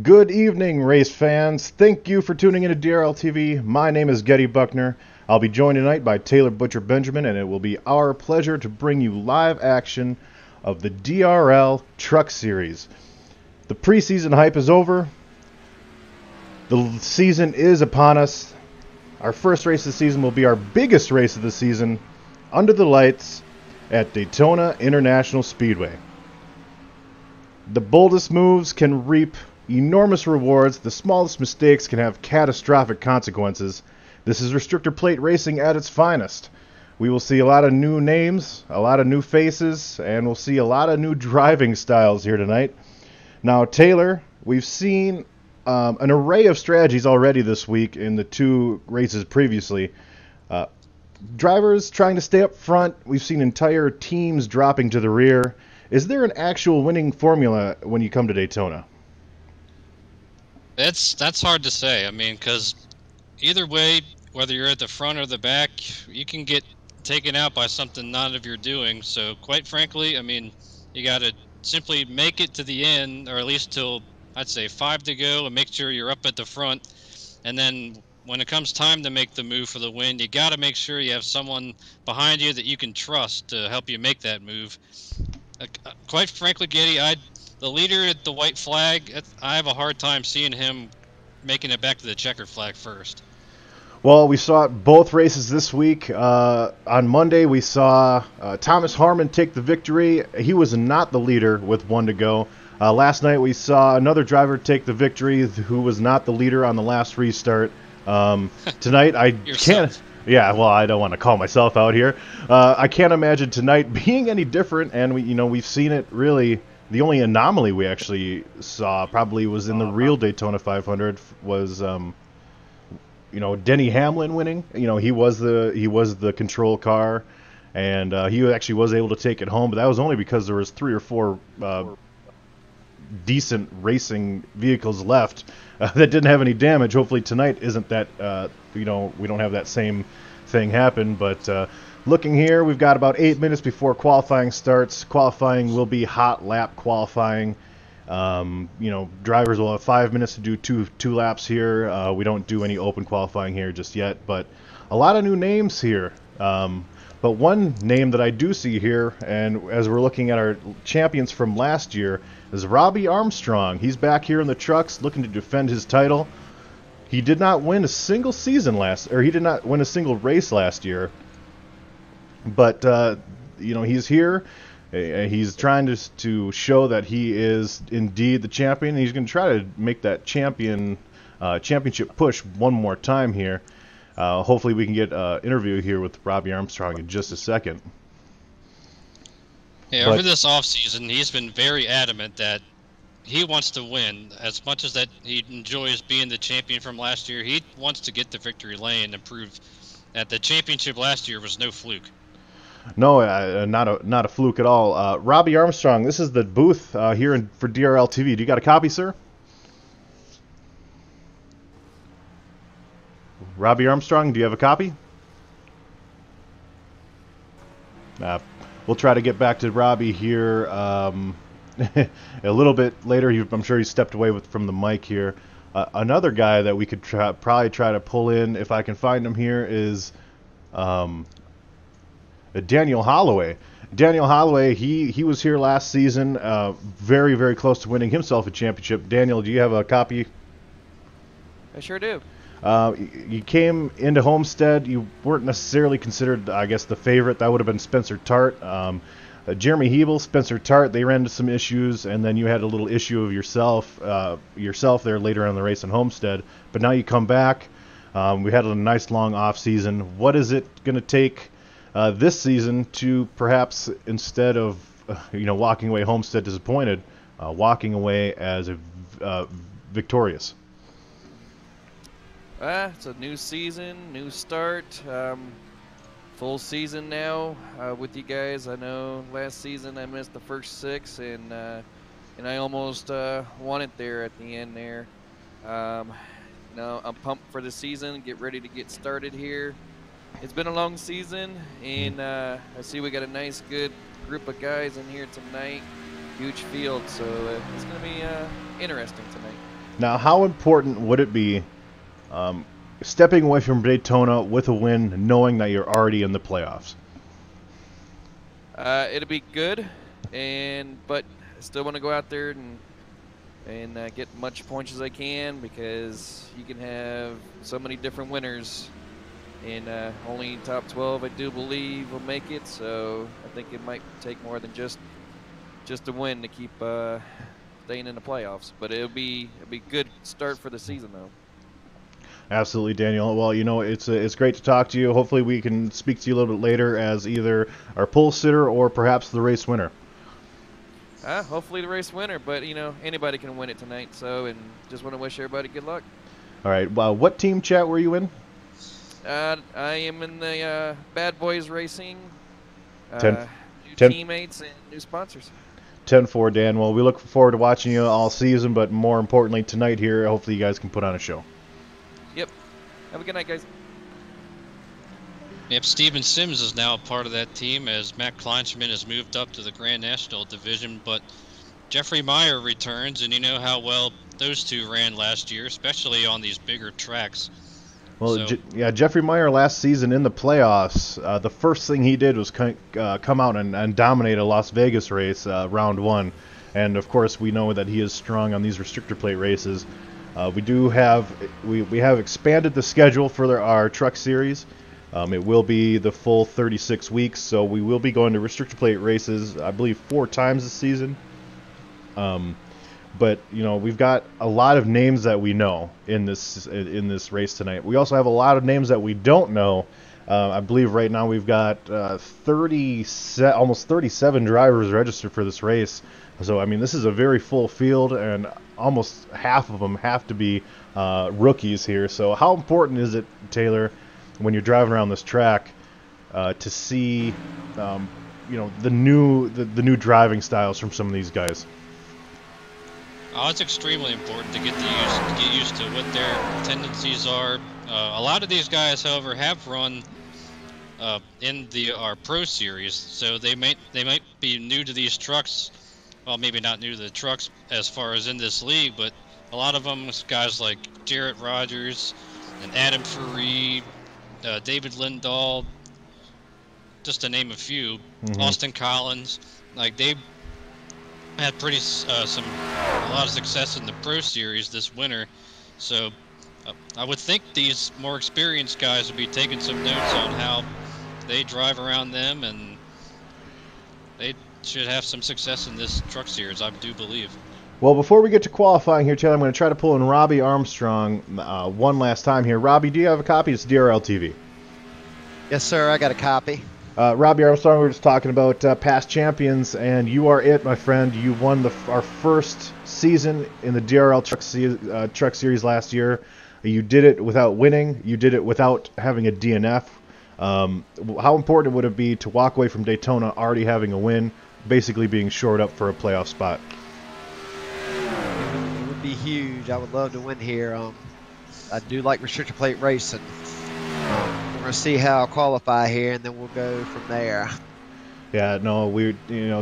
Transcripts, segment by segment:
Good evening, race fans. Thank you for tuning into DRL TV. My name is Getty Buckner. I'll be joined tonight by Taylor Butcher Benjamin, and it will be our pleasure to bring you live action of the DRL Truck Series. The preseason hype is over. The season is upon us. Our first race of the season will be our biggest race of the season, under the lights at Daytona International Speedway. The boldest moves can reap enormous rewards. The smallest mistakes can have catastrophic consequences. This is restrictor plate racing at its finest. We will see a lot of new names, a lot of new faces, and we'll see a lot of new driving styles here tonight. Now, Taylor, we've seen an array of strategies already this week in the two races previously. Drivers trying to stay up front. We've seen entire teams dropping to the rear. Is there an actual winning formula when you come to Daytona? That's hard to say. I mean, because either way, whether you're at the front or the back, you can get taken out by something not of your doing. So, quite frankly, I mean, you got to simply make it to the end, or at least till, I'd say, 5 to go, and make sure you're up at the front. And then when it comes time to make the move for the win, you got to make sure you have someone behind you that you can trust to help you make that move. Quite frankly, Getty, the leader at the white flag, I have a hard time seeing him making it back to the checkered flag first. Well, we saw it both races this week. On Monday, we saw Thomas Harmon take the victory. He was not the leader with 1 to go. Last night, we saw another driver take the victory who was not the leader on the last restart. Tonight, I can't. Yeah, well, I don't want to call myself out here. I can't imagine tonight being any different, and we've seen it really. The only anomaly we actually saw probably was in the real Daytona 500 was, Denny Hamlin winning. He was the control car, and he actually was able to take it home. But that was only because there was 3 or 4 decent racing vehicles left that didn't have any damage. Hopefully tonight isn't that. We don't have that same thing happen. But looking here, we've got about 8 minutes before qualifying starts. Qualifying will be hot lap qualifying. Drivers will have 5 minutes to do two laps here. We don't do any open qualifying here just yet, but a lot of new names here. But one name that I do see here, and as we're looking at our champions from last year, is Robbie Armstrong. He's back here in the trucks looking to defend his title. He did not win a single he did not win a single race last year. But he's here. He's trying to show that he is indeed the champion. He's going to try to make that championship push one more time here. Hopefully we can get an interview here with Robbie Armstrong in just a second. Yeah, over this offseason, he's been very adamant that he wants to win. As much as that he enjoys being the champion from last year, he wants to get the victory lane and prove that the championship last year was no fluke. No, not a fluke at all. Robbie Armstrong, this is the booth here for DRL TV. Do you got a copy, sir? Robbie Armstrong, do you have a copy? We'll try to get back to Robbie here a little bit later. I'm sure he stepped away from the mic here. Another guy that we could probably try to pull in, if I can find him here, is Daniel Holloway. Daniel Holloway, he was here last season, very, very close to winning himself a championship. Daniel, do you have a copy? I sure do. You came into Homestead. You weren't necessarily considered, I guess, the favorite. That would have been Spencer Tart. Jeremy Hebel, Spencer Tart, they ran into some issues, and then you had a little issue of yourself there later on in the race in Homestead. But now you come back. We had a nice long off season. What is it going to take this season to perhaps, instead of walking away Homestead disappointed, walking away as victorious? It's a new season, new start, full season now with you guys. I know last season I missed the first 6, and I almost won it there at the end there. Now I'm pumped for the season, get ready to get started here. It's been a long season, and I see we got a nice, good group of guys in here tonight. Huge field, so it's going to be interesting tonight. Now, how important would it be stepping away from Daytona with a win, knowing that you're already in the playoffs? It'll be good, but I still want to go out there and get much points as I can, because you can have so many different winners, and only top 12 I do believe will make it. So I think it might take more than just a win to keep staying in the playoffs. But it'll be a good start for the season, though. Absolutely, Daniel. Well, it's great to talk to you. Hopefully we can speak to you a little bit later as either our pole sitter or perhaps the race winner. Hopefully the race winner, but anybody can win it tonight. So, and just want to wish everybody good luck. All right. What team chat were you in? I am in the Bad Boys Racing. New teammates and new sponsors. 10-4, Dan. Well, we look forward to watching you all season, but more importantly tonight here, hopefully you guys can put on a show. Yep. Have a good night, guys. Yep, Steven Sims is now a part of that team as Matt Kleinschmidt has moved up to the Grand National Division, but Jeffrey Meyer returns, and you know how well those two ran last year, especially on these bigger tracks. Well, Jeffrey Meyer last season in the playoffs, the first thing he did was come out and dominate a Las Vegas race, round one. And, of course, we know that he is strong on these restrictor plate races. We have expanded the schedule for our Truck Series. It will be the full 36 weeks, so we will be going to restrictor plate races, I believe, 4 times this season. But we've got a lot of names that we know in this race tonight. We also have a lot of names that we don't know. I believe right now we've got almost 37 drivers registered for this race. So I mean, this is a very full field, and almost half of them have to be rookies here. So how important is it, Taylor, when you're driving around this track, to see the new driving styles from some of these guys? Oh, it's extremely important to get used to what their tendencies are. A lot of these guys, however, have run in our Pro Series, so they might be new to these trucks. Well, maybe not new to the trucks as far as in this league, but a lot of them, guys like Jarrett Rogers and Adam Faree, David Lindahl, just to name a few, Austin Collins, like they had a lot of success in the Pro Series this winter, so I would think these more experienced guys would be taking some notes on how they drive around them, and they should have some success in this Truck Series, I do believe. Well, before we get to qualifying here, Taylor, I'm going to try to pull in Robbie Armstrong one last time here. Robbie, do you have a copy? It's DRL TV. Yes, sir. I got a copy. Robbie Armstrong, we were just talking about past champions, and you are it, my friend. You won our first season in the DRL Truck Series last year. You did it without winning. You did it without having a DNF. How important would it be to walk away from Daytona already having a win, basically being shored up for a playoff spot? It would be huge. I would love to win here. I do like restrictor plate racing. We're going to see how I qualify here, and then we'll go from there. Yeah, no,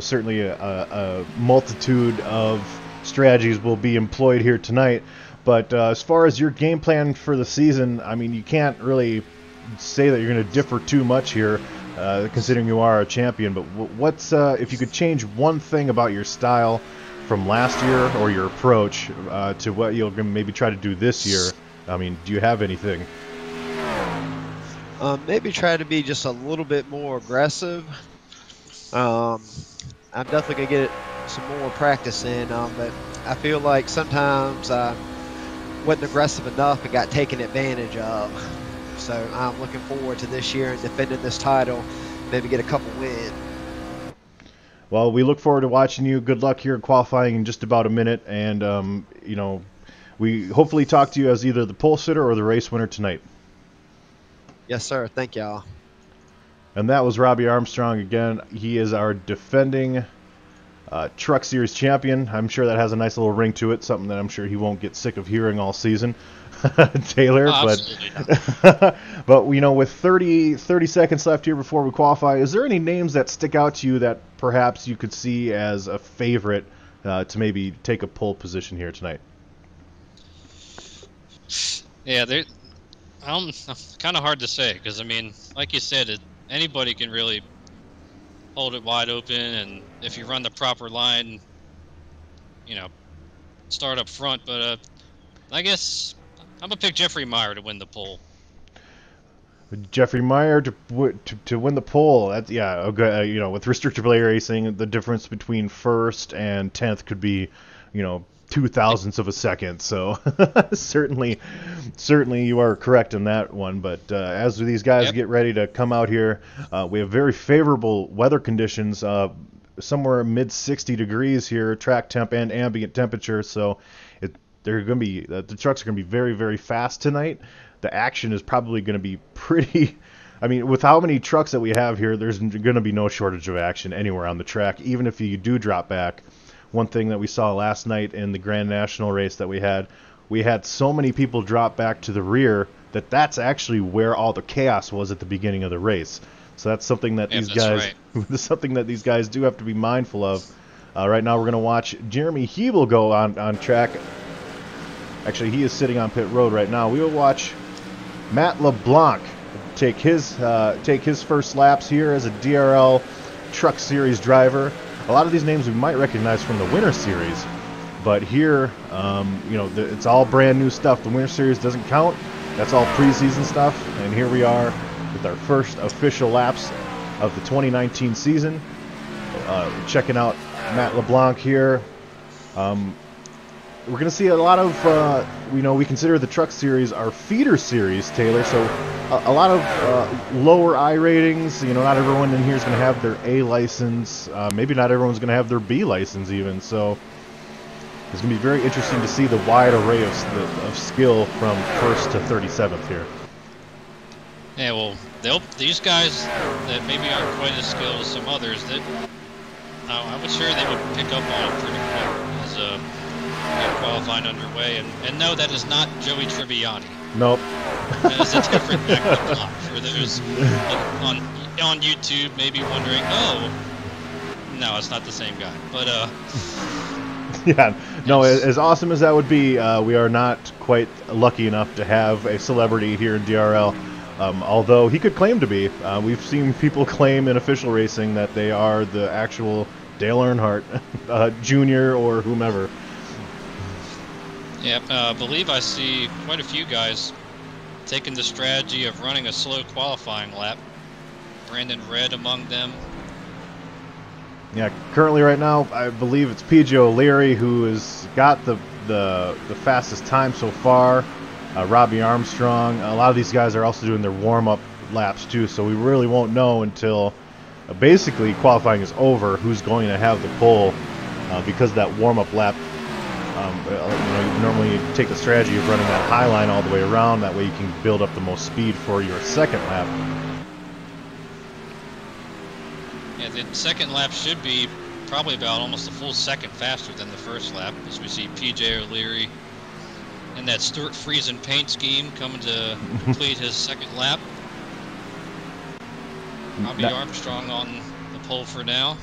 certainly a multitude of strategies will be employed here tonight. But as far as your game plan for the season, I mean, you can't really say that you're going to differ too much here, considering you are a champion. But what's if you could change one thing about your style from last year or your approach to what you're going to maybe try to do this year? I mean, do you have anything? Maybe try to be just a little bit more aggressive. I'm definitely going to get some more practice in, but I feel like sometimes I wasn't aggressive enough and got taken advantage of. So I'm looking forward to this year and defending this title, maybe get a couple wins. Well, we look forward to watching you. Good luck here in qualifying in just about a minute, and we hopefully talk to you as either the pole sitter or the race winner tonight. Yes, sir. Thank y'all. And that was Robbie Armstrong again. He is our defending Truck Series champion. I'm sure that has a nice little ring to it, something that I'm sure he won't get sick of hearing all season, Taylor. But with 30 seconds left here before we qualify, is there any names that stick out to you that perhaps you could see as a favorite to maybe take a pole position here tonight? Yeah, kind of hard to say because I mean, like you said, anybody can really hold it wide open, and if you run the proper line, you know, start up front. But I guess I'm gonna pick Jeffrey Meyer to win the pole. Jeffrey Meyer to win the pole. That's, yeah, okay, you know, with restricted play racing, the difference between first and 10th could be, you know, 0.002 of a second. So certainly you are correct in that one. But as these guys get ready to come out here, we have very favorable weather conditions. Somewhere mid 60 degrees here, track temp and ambient temperature. So they're going to be the trucks are going to be very, very fast tonight. The action is probably going to be pretty. I mean, with how many trucks that we have here, there's going to be no shortage of action anywhere on the track, even if you do drop back. One thing that we saw last night in the Grand National race that we had so many people drop back to the rear that's actually where all the chaos was at the beginning of the race. So that's something that something that these guys do have to be mindful of. Right now, we're going to watch Jeremy Hebel go on track. Actually, he is sitting on pit road right now. We will watch Matt LeBlanc take his first laps here as a DRL Truck Series driver. A lot of these names we might recognize from the Winter Series, but here, you know, it's all brand new stuff. The Winter Series doesn't count. That's all preseason stuff. And here we are with our first official laps of the 2019 season. Checking out Matt LeBlanc here. We're going to see a lot of, you know, we consider the Truck Series our feeder series, Taylor, so a lot of lower I ratings. You know, not everyone in here is going to have their A license. Maybe not everyone's going to have their B license even, so it's going to be very interesting to see the wide array of skill from 1st to 37th here. Yeah, well, these guys that maybe aren't quite as skilled as some others, that I was sure they would pick up on it pretty quick as get qualifying underway. And no, that is not Joey Tribbiani. Nope. That is a different Matt LeBlanc. For those on YouTube maybe wondering, oh, no, it's not the same guy. But yeah, no, as awesome as that would be, we are not quite lucky enough to have a celebrity here in DRL. Although he could claim to be. We've seen people claim in official racing that they are the actual Dale Earnhardt Jr. or whomever. Yeah, I believe I see quite a few guys taking the strategy of running a slow qualifying lap. Brandon Redd among them. Yeah, currently right now, I believe it's PJ O'Leary who has got the fastest time so far. Robbie Armstrong. A lot of these guys are also doing their warm-up laps too, so we really won't know until basically qualifying is over who's going to have the pole because that warm-up lap. You know, you normally take the strategy of running that high line all the way around. That way you can build up the most speed for your second lap. Yeah, the second lap should be probably about almost a full second faster than the first lap, as we see PJ O'Leary and that Stuart Friesen paint scheme coming to complete his second lap. Robbie Armstrong on the pole for now.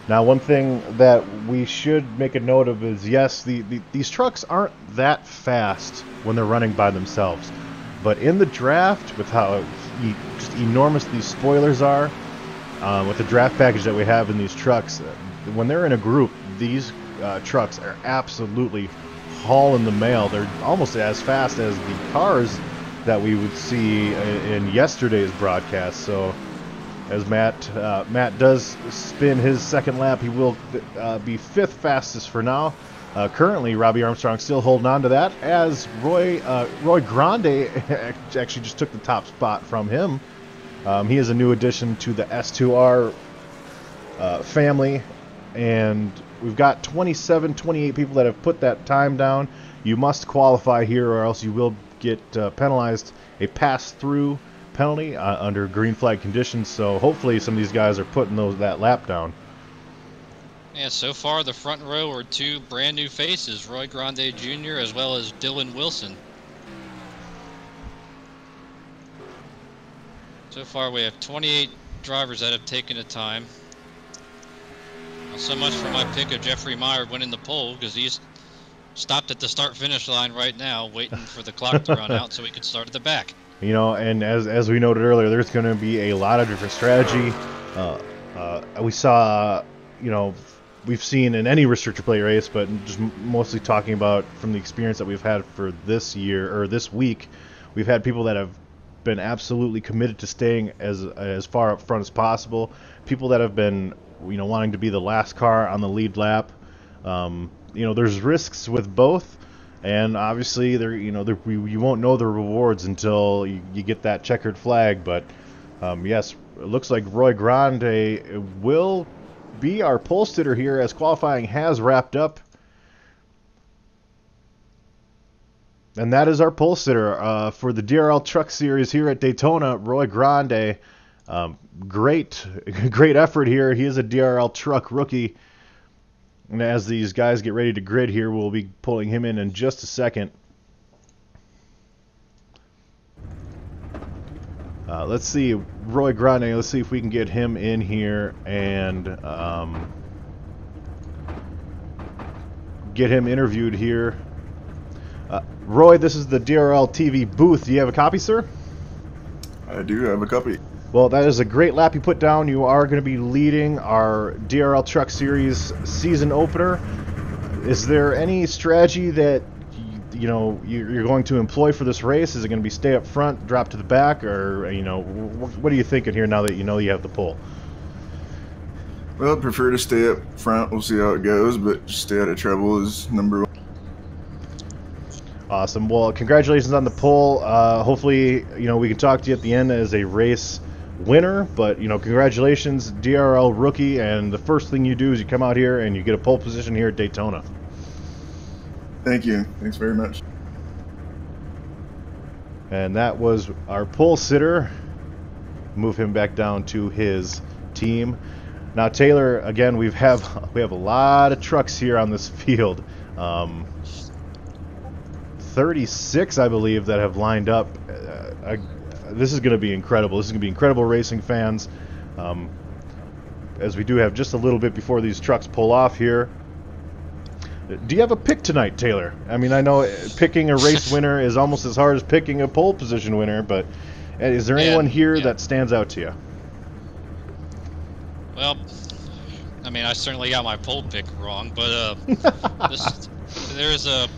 Now, one thing that we should make a note of is, yes, these trucks aren't that fast when they're running by themselves. But in the draft, with how just enormous these spoilers are, with the draft package that we have in these trucks, when they're in a group, these trucks are absolutely hauling the mail. They're almost as fast as the cars that we would see in yesterday's broadcast. So as Matt does spin his second lap, he will be fifth fastest for now. Currently, Robbie Armstrong still holding on to that, as Roy Grande actually just took the top spot from him. He is a new addition to the S2R family, and we've got 28 people that have put that time down. You must qualify here, or else you will get penalized a pass-through penalty under green flag conditions. So hopefully some of these guys are putting that lap down. Yeah, so far the front row are two brand new faces, Roy Grande Jr. as well as Dylan Wilson. So far we have 28 drivers that have taken the time. Not so much for my pick of Jeffrey Meyer winning the pole, because he's stopped at the start-finish line right now, waiting for the clock to run out so we could start at the back. You know, and as we noted earlier, there's going to be a lot of different strategy. We saw, you know, we've seen in any restrictor plate race, but just mostly talking about from the experience that we've had for this year or this week, we've had people that have been absolutely committed to staying as far up front as possible. People that have been, you know, wanting to be the last car on the lead lap. You know, there's risks with both. And obviously, you won't know the rewards until you get that checkered flag. But yes, it looks like Roy Grande will be our pole sitter here as qualifying has wrapped up. And that is our pole sitter for the DRL Truck Series here at Daytona, Roy Grande. Great effort here. He is a DRL truck rookie. And as these guys get ready to grid here, we'll be pulling him in just a second. Let's see, Roy Grande, let's see if we can get him in here and get him interviewed here. Roy, this is the DRL TV booth. Do you have a copy, sir? I do have a copy. Well, that is a great lap you put down. You are going to be leading our DRL Truck Series season opener. Is there any strategy that you're going to employ for this race? Is it going to be stay up front, drop to the back, or what are you thinking here now that you have the pole? Well, I'd prefer to stay up front. We'll see how it goes, but just stay out of trouble is number one. Awesome. Well, congratulations on the pole. Hopefully, we can talk to you at the end as a race winner, but congratulations, DRL rookie, and the first thing you do is you come out here and you get a pole position here at Daytona. Thank you. Thanks very much. And that was our pole sitter. Move him back down to his team. Now, Taylor, again, we have a lot of trucks here on this field. 36, I believe, that have lined up. This is going to be incredible. This is going to be incredible racing, fans. As we do have just a little bit before these trucks pull off here. Do you have a pick tonight, Taylor? I mean, I know picking a race winner is almost as hard as picking a pole position winner, but is there anyone here that stands out to you? Well, I mean, I certainly got my pole pick wrong, but there's a...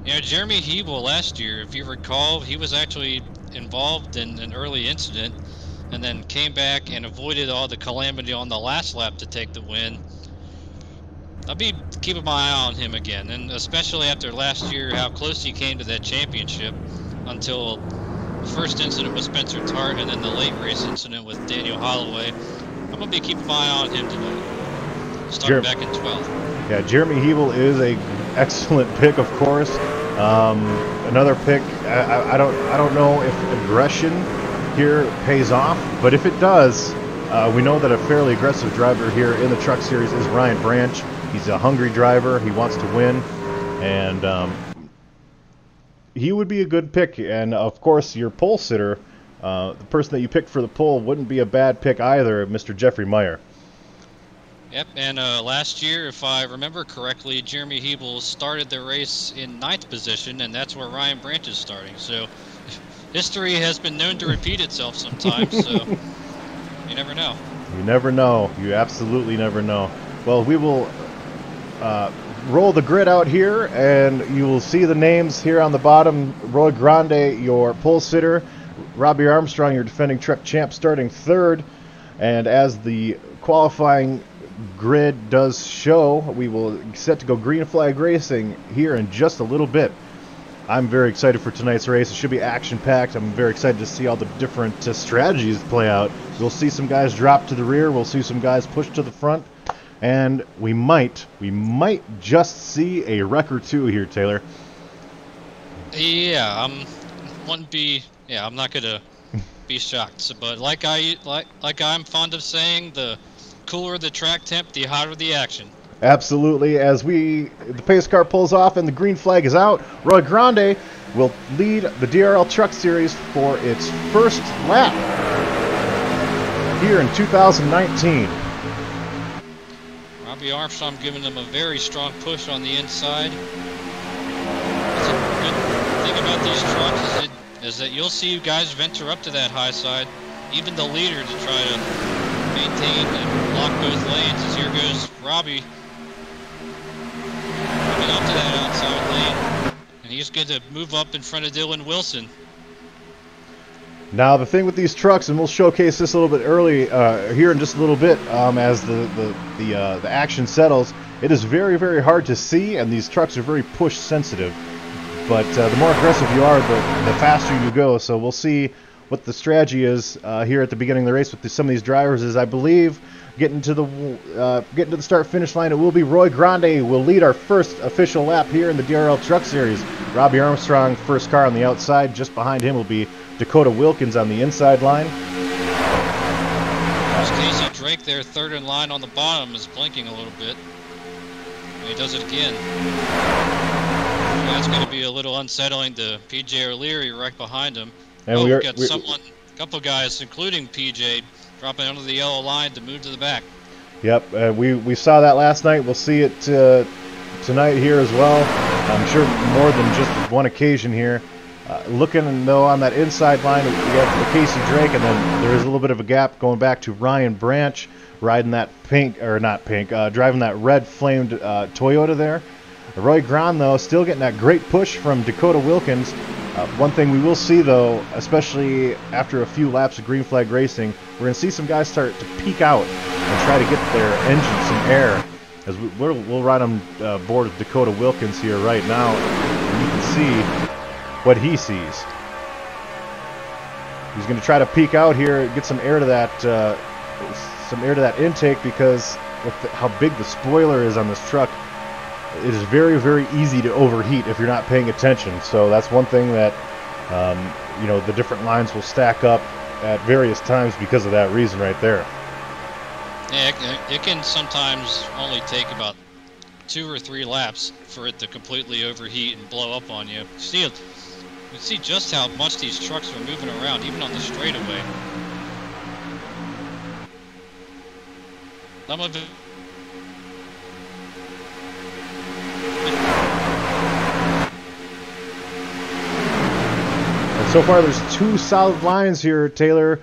Jeremy Hebel last year, if you recall, he was actually involved in an early incident and then came back and avoided all the calamity on the last lap to take the win. I'll be keeping my eye on him again, and especially after last year, how close he came to that championship until the first incident with Spencer Tart and then the late race incident with Daniel Holloway. I'm going to be keeping my eye on him tonight, starting back in 12th. Yeah, Jeremy Hebel is a excellent pick, of course. Another pick. I don't know if aggression here pays off, but if it does, we know that a fairly aggressive driver here in the Truck Series is Ryan Branch. He's a hungry driver. He wants to win, and he would be a good pick. And of course, your pole sitter, the person that you picked for the pole, wouldn't be a bad pick either, Mr. Jeffrey Meyer. Yep, and last year, if I remember correctly, Jeremy Hebel started the race in 9th position, and that's where Ryan Branch is starting. So history has been known to repeat itself sometimes, so you never know. You never know. You absolutely never know. Well, we will roll the grid out here, and you will see the names here on the bottom. Roy Grande, your pole sitter. Robbie Armstrong, your defending truck champ, starting 3rd. And as the qualifying grid does show, we will set to go green flag racing here in just a little bit. I'm very excited for tonight's race. It should be action-packed. I'm very excited to see all the different strategies play out. We'll see some guys drop to the rear. We'll see some guys push to the front. And we might just see a wreck or two here, Taylor. Yeah, I'm not gonna be shocked. But like I'm fond of saying, the cooler the track temp, the hotter the action. Absolutely. As the pace car pulls off and the green flag is out, Roy Grande will lead the DRL Truck Series for its first lap here in 2019. Robbie Robbie Armstrong giving them a very strong push on the inside. That's a good thing about these trucks is that you'll see guys venture up to that high side, even the leader, to try to maintain and block both lanes. As here goes Robbie coming up to that outside lane, and he's going to move up in front of Dylan Wilson. Now the thing with these trucks, and we'll showcase this a little bit early here in just a little bit, as the action settles, it is very, very hard to see, and these trucks are very push sensitive. But the more aggressive you are, the faster you go. So we'll see what the strategy is here at the beginning of the race with some of these drivers. Is, I believe, getting to the start-finish line, it will be Roy Grande will lead our first official lap here in the DRL Truck Series. Robbie Armstrong, first car on the outside. Just behind him will be Dakota Wilkins on the inside line. There's Casey Drake there, third in line on the bottom, is blinking a little bit. And he does it again. That's going to be a little unsettling to PJ O'Leary right behind him. And we've got a couple guys, including PJ, dropping under the yellow line to move to the back. Yep, we saw that last night. We'll see it tonight here as well. I'm sure more than just one occasion here. Looking, though, on that inside line, we have Casey Drake, and then there is a little bit of a gap going back to Ryan Branch, riding that driving that red flamed Toyota there. Roy Grande, though, still getting that great push from Dakota Wilkins. One thing we will see, though, especially after a few laps of green flag racing, we're going to see some guys start to peek out and try to get their engine some air. As we'll ride on board with Dakota Wilkins here right now, and you can see what he sees. He's going to try to peek out here, get some air to that intake, because with how big the spoiler is on this truck, it is very, very easy to overheat if you're not paying attention. So that's one thing that the different lines will stack up at various times because of that reason right there. Yeah, it can sometimes only take about 2 or 3 laps for it to completely overheat and blow up on you. You see just how much these trucks are moving around, even on the straightaway. Some of it. And so far, there's 2 solid lines here, Taylor.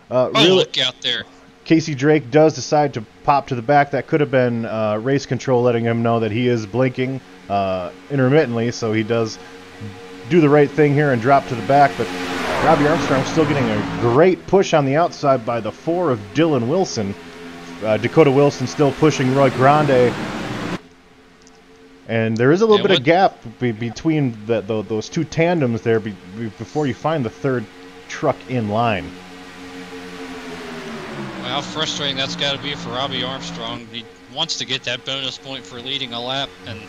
Look out there. Casey Drake does decide to pop to the back. That could have been race control letting him know that he is blinking intermittently, so he does do the right thing here and drop to the back. But Robbie Armstrong still getting a great push on the outside by the 4 of Dylan Wilson. Dakota Wilson still pushing Roy Grande. And there is a little bit of gap between those 2 tandems there before you find the 3rd truck in line. Well, how frustrating that's got to be for Robbie Armstrong. He wants to get that bonus point for leading a lap, and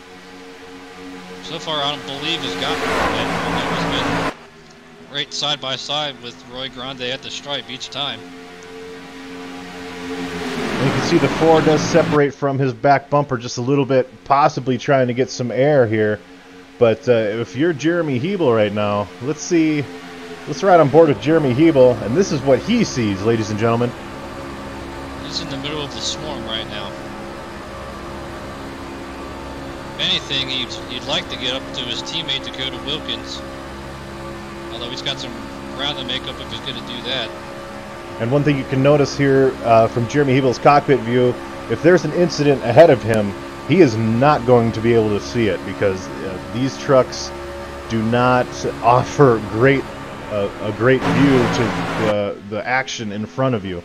so far I don't believe has gotten it. He's been right side by side with Roy Grande at the stripe each time. And you can see the 4 does separate from his back bumper just a little bit, possibly trying to get some air here. But if you're Jeremy Hebel right now, let's ride on board with Jeremy Hebel, and this is what he sees, ladies and gentlemen. He's in the middle of the swarm right now. If anything, he'd like to get up to his teammate Dakota Wilkins, although he's got some ground to make up if he's going to do that. And one thing you can notice here from Jeremy Hebel's cockpit view, if there's an incident ahead of him, he is not going to be able to see it, because these trucks do not offer a great view to the action in front of you.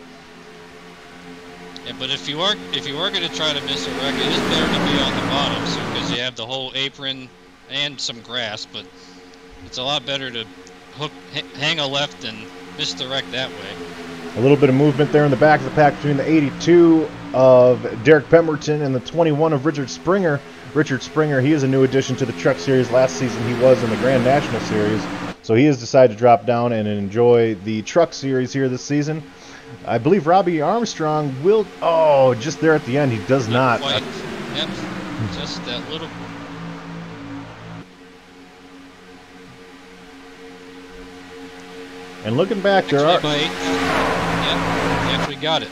Yeah, but if you are going to try to miss a wreck, it is better to be on the bottom, because you have the whole apron and some grass. But it's a lot better to hang a left and miss the wreck that way. A little bit of movement there in the back of the pack between the 82 of Derek Pemberton and the 21 of Richard Springer. Richard Springer, he is a new addition to the Truck Series. Last season he was in the Grand National Series, so he has decided to drop down and enjoy the Truck Series here this season. I believe Robbie Armstrong will... Oh, just there at the end, he does not. Quite. Yep, just that little... And looking back, there are... Yep, we got it.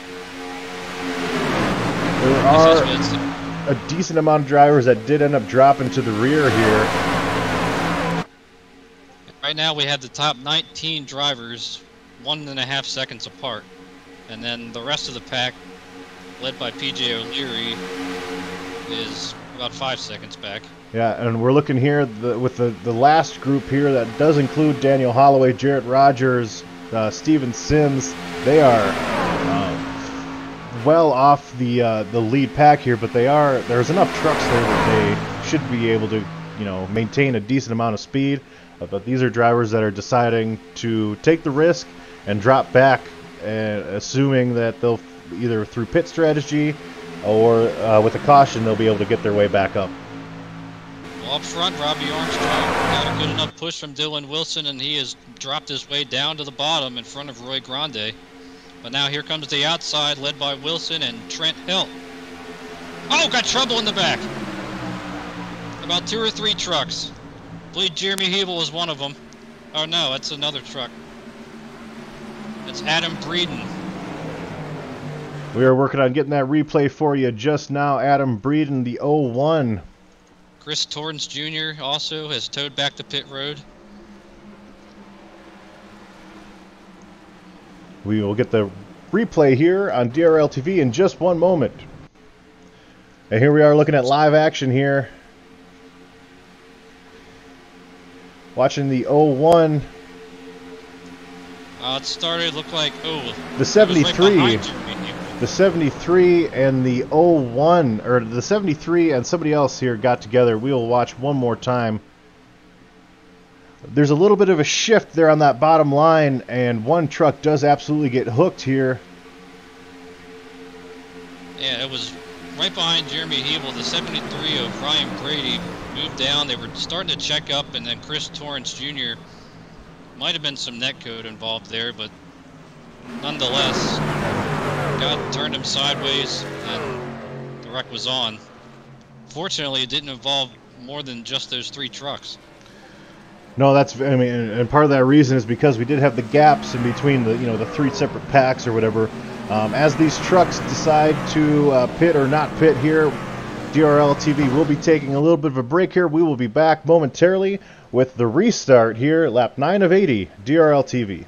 There are... a decent amount of drivers that did end up dropping to the rear here. Right now we have the top 19 drivers 1.5 seconds apart. And then the rest of the pack, led by PJ O'Leary, is about 5 seconds back. Yeah, and we're looking here with the last group here that does include Daniel Holloway, Jarrett Rogers, Steven Sims. They are well off the lead pack here, but there's enough trucks there that they should be able to, you know, maintain a decent amount of speed. But these are drivers that are deciding to take the risk and drop back, assuming that they'll either through pit strategy or with a caution they'll be able to get their way back up. Well, up front, Robbie Armstrong got a good enough push from Dylan Wilson, and he has dropped his way down to the bottom in front of Roy Grande. But now here comes the outside, led by Wilson and Trent Hill. Oh, got trouble in the back. About 2 or 3 trucks. I believe Jeremy Hebel was one of them. Oh no, that's another truck. It's Adam Breeden. We are working on getting that replay for you just now. Adam Breeden, the 01. Chris Torrance Jr. also has towed back to pit road. We will get the replay here on DRL TV in just one moment. And here we are looking at live action here. Watching the 01. It started, looked like, the 73. The 73 and the 01, or the 73 and somebody else here got together. We will watch one more time. There's a little bit of a shift there on that bottom line, and one truck does absolutely get hooked here. Yeah, it was right behind Jeremy Hebel. The 73 of Ryan Brady moved down. They were starting to check up, and then Chris Torrance Jr. might have been some netcode involved there, but nonetheless, turned him sideways, and the wreck was on. Fortunately, it didn't involve more than just those 3 trucks. No, and part of that reason is because we did have the gaps in between the 3 separate packs or whatever. As these trucks decide to pit or not pit here, DRL TV will be taking a little bit of a break here. We will be back momentarily with the restart here, lap 9 of 80, DRL TV.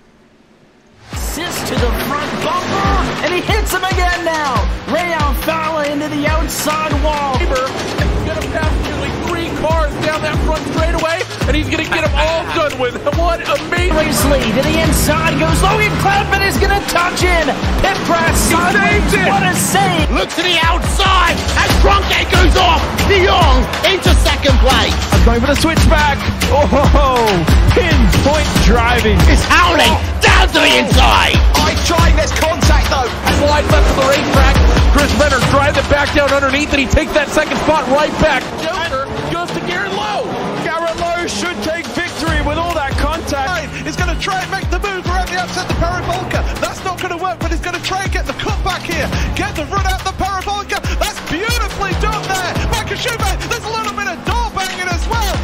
Assist to the front bumper, and he hits him again now. Rayon Fowler into the outside wall. He's going to pass nearly 3 cars down that front straightaway, and he's going to get them all done with. What amazing! Lee to the inside goes Logan Clapman is going to touch in. Pit press sideways. What a save! Look to the outside as Cronkite goes off. De Jong into second place. Going for the switchback. Oh, pinpoint driving. It's Howling down to the inside. Trying this contact though. As the line left of the racetrack, Chris Benner drives it back down underneath, and he takes that second spot right back. Joker goes to Garrett Lowe. Garrett Lowe should take victory with all that contact. He's going to try and make the move around the outside the parabolica. That's not going to work, but he's going to try and get the cut back here. Get the run out the parabolica. That's beautifully done there. Michael Schumacher, there's a little bit of door banging as well.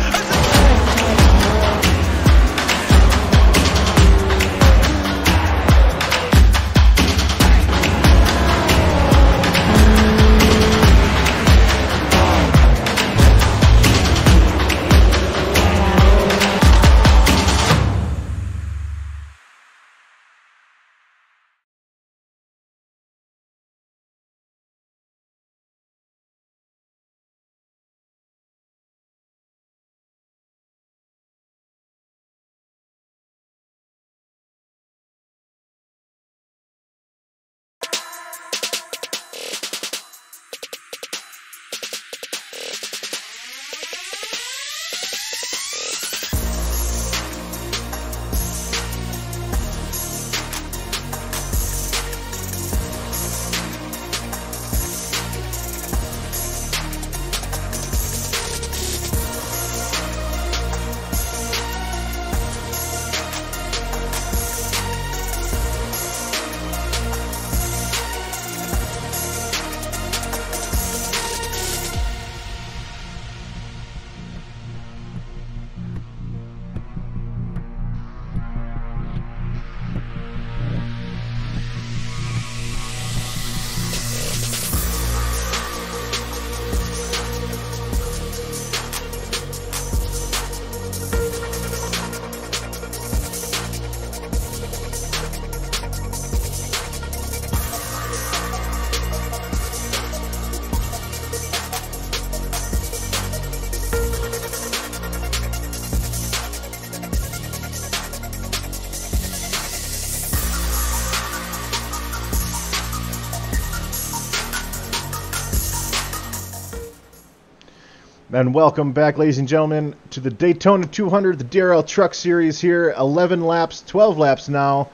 And welcome back, ladies and gentlemen, to the Daytona 200, the DRL Truck Series here. 11 laps, 12 laps now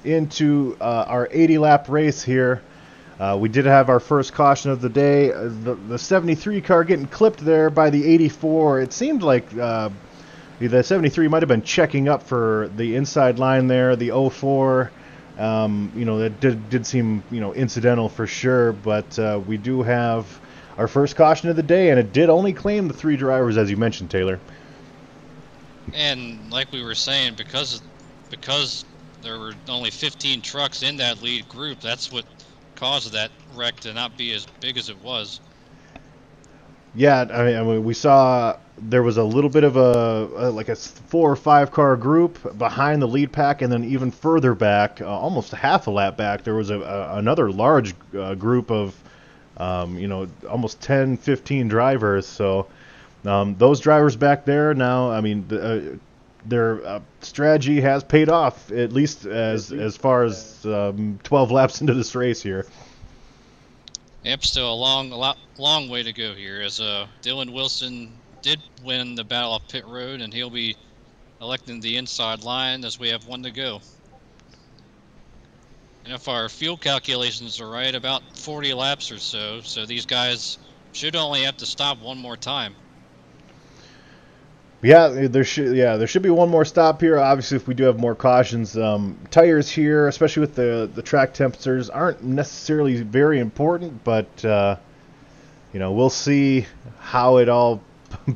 into our 80-lap race here. We did have our first caution of the day. The 73 car getting clipped there by the 84. It seemed like the 73 might have been checking up for the inside line there. The 04, that did seem, incidental for sure. But we do have our first caution of the day, and it did only claim the 3 drivers, as you mentioned, Taylor. And like we were saying, because there were only 15 trucks in that lead group, that's what caused that wreck to not be as big as it was. Yeah, I mean, we saw there was a little bit of a 4 or 5 car group behind the lead pack, and then even further back, almost half a lap back, there was another large group of almost 10, 15 drivers. So those drivers back there now, I mean, their strategy has paid off, at least as far as 12 laps into this race here. Yep, still a long way to go here, as Dylan Wilson did win the battle of pit road, and he'll be electing the inside line as we have 1 to go. And if our fuel calculations are right, about 40 laps or so, so these guys should only have to stop 1 more time. Yeah, there should be 1 more stop here. Obviously, if we do have more cautions, tires here, especially with the track temperatures, aren't necessarily very important, but we'll see how it all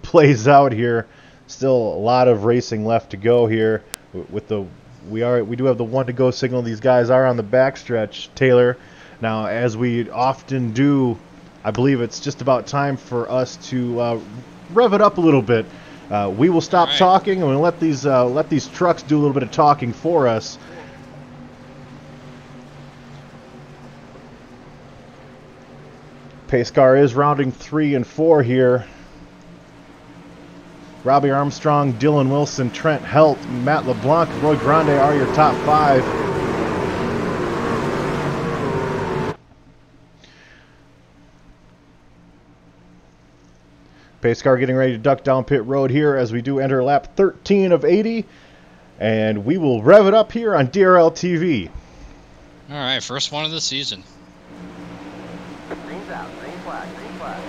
plays out here. Still a lot of racing left to go here. We do have the 1 to go signal. These guys are on the backstretch, Taylor. Now, as we often do, I believe it's just about time for us to rev it up a little bit. We will stop talking, and we'll let these trucks do a little bit of talking for us. Pace car is rounding 3 and 4 here. Robbie Armstrong, Dylan Wilson, Trent Helt, Matt LeBlanc, Roy Grande are your top 5. Pace car getting ready to duck down pit road here as we do enter lap 13 of 80. And we will rev it up here on DRL TV. All right, first one of the season. Green's out, green flag, green flag.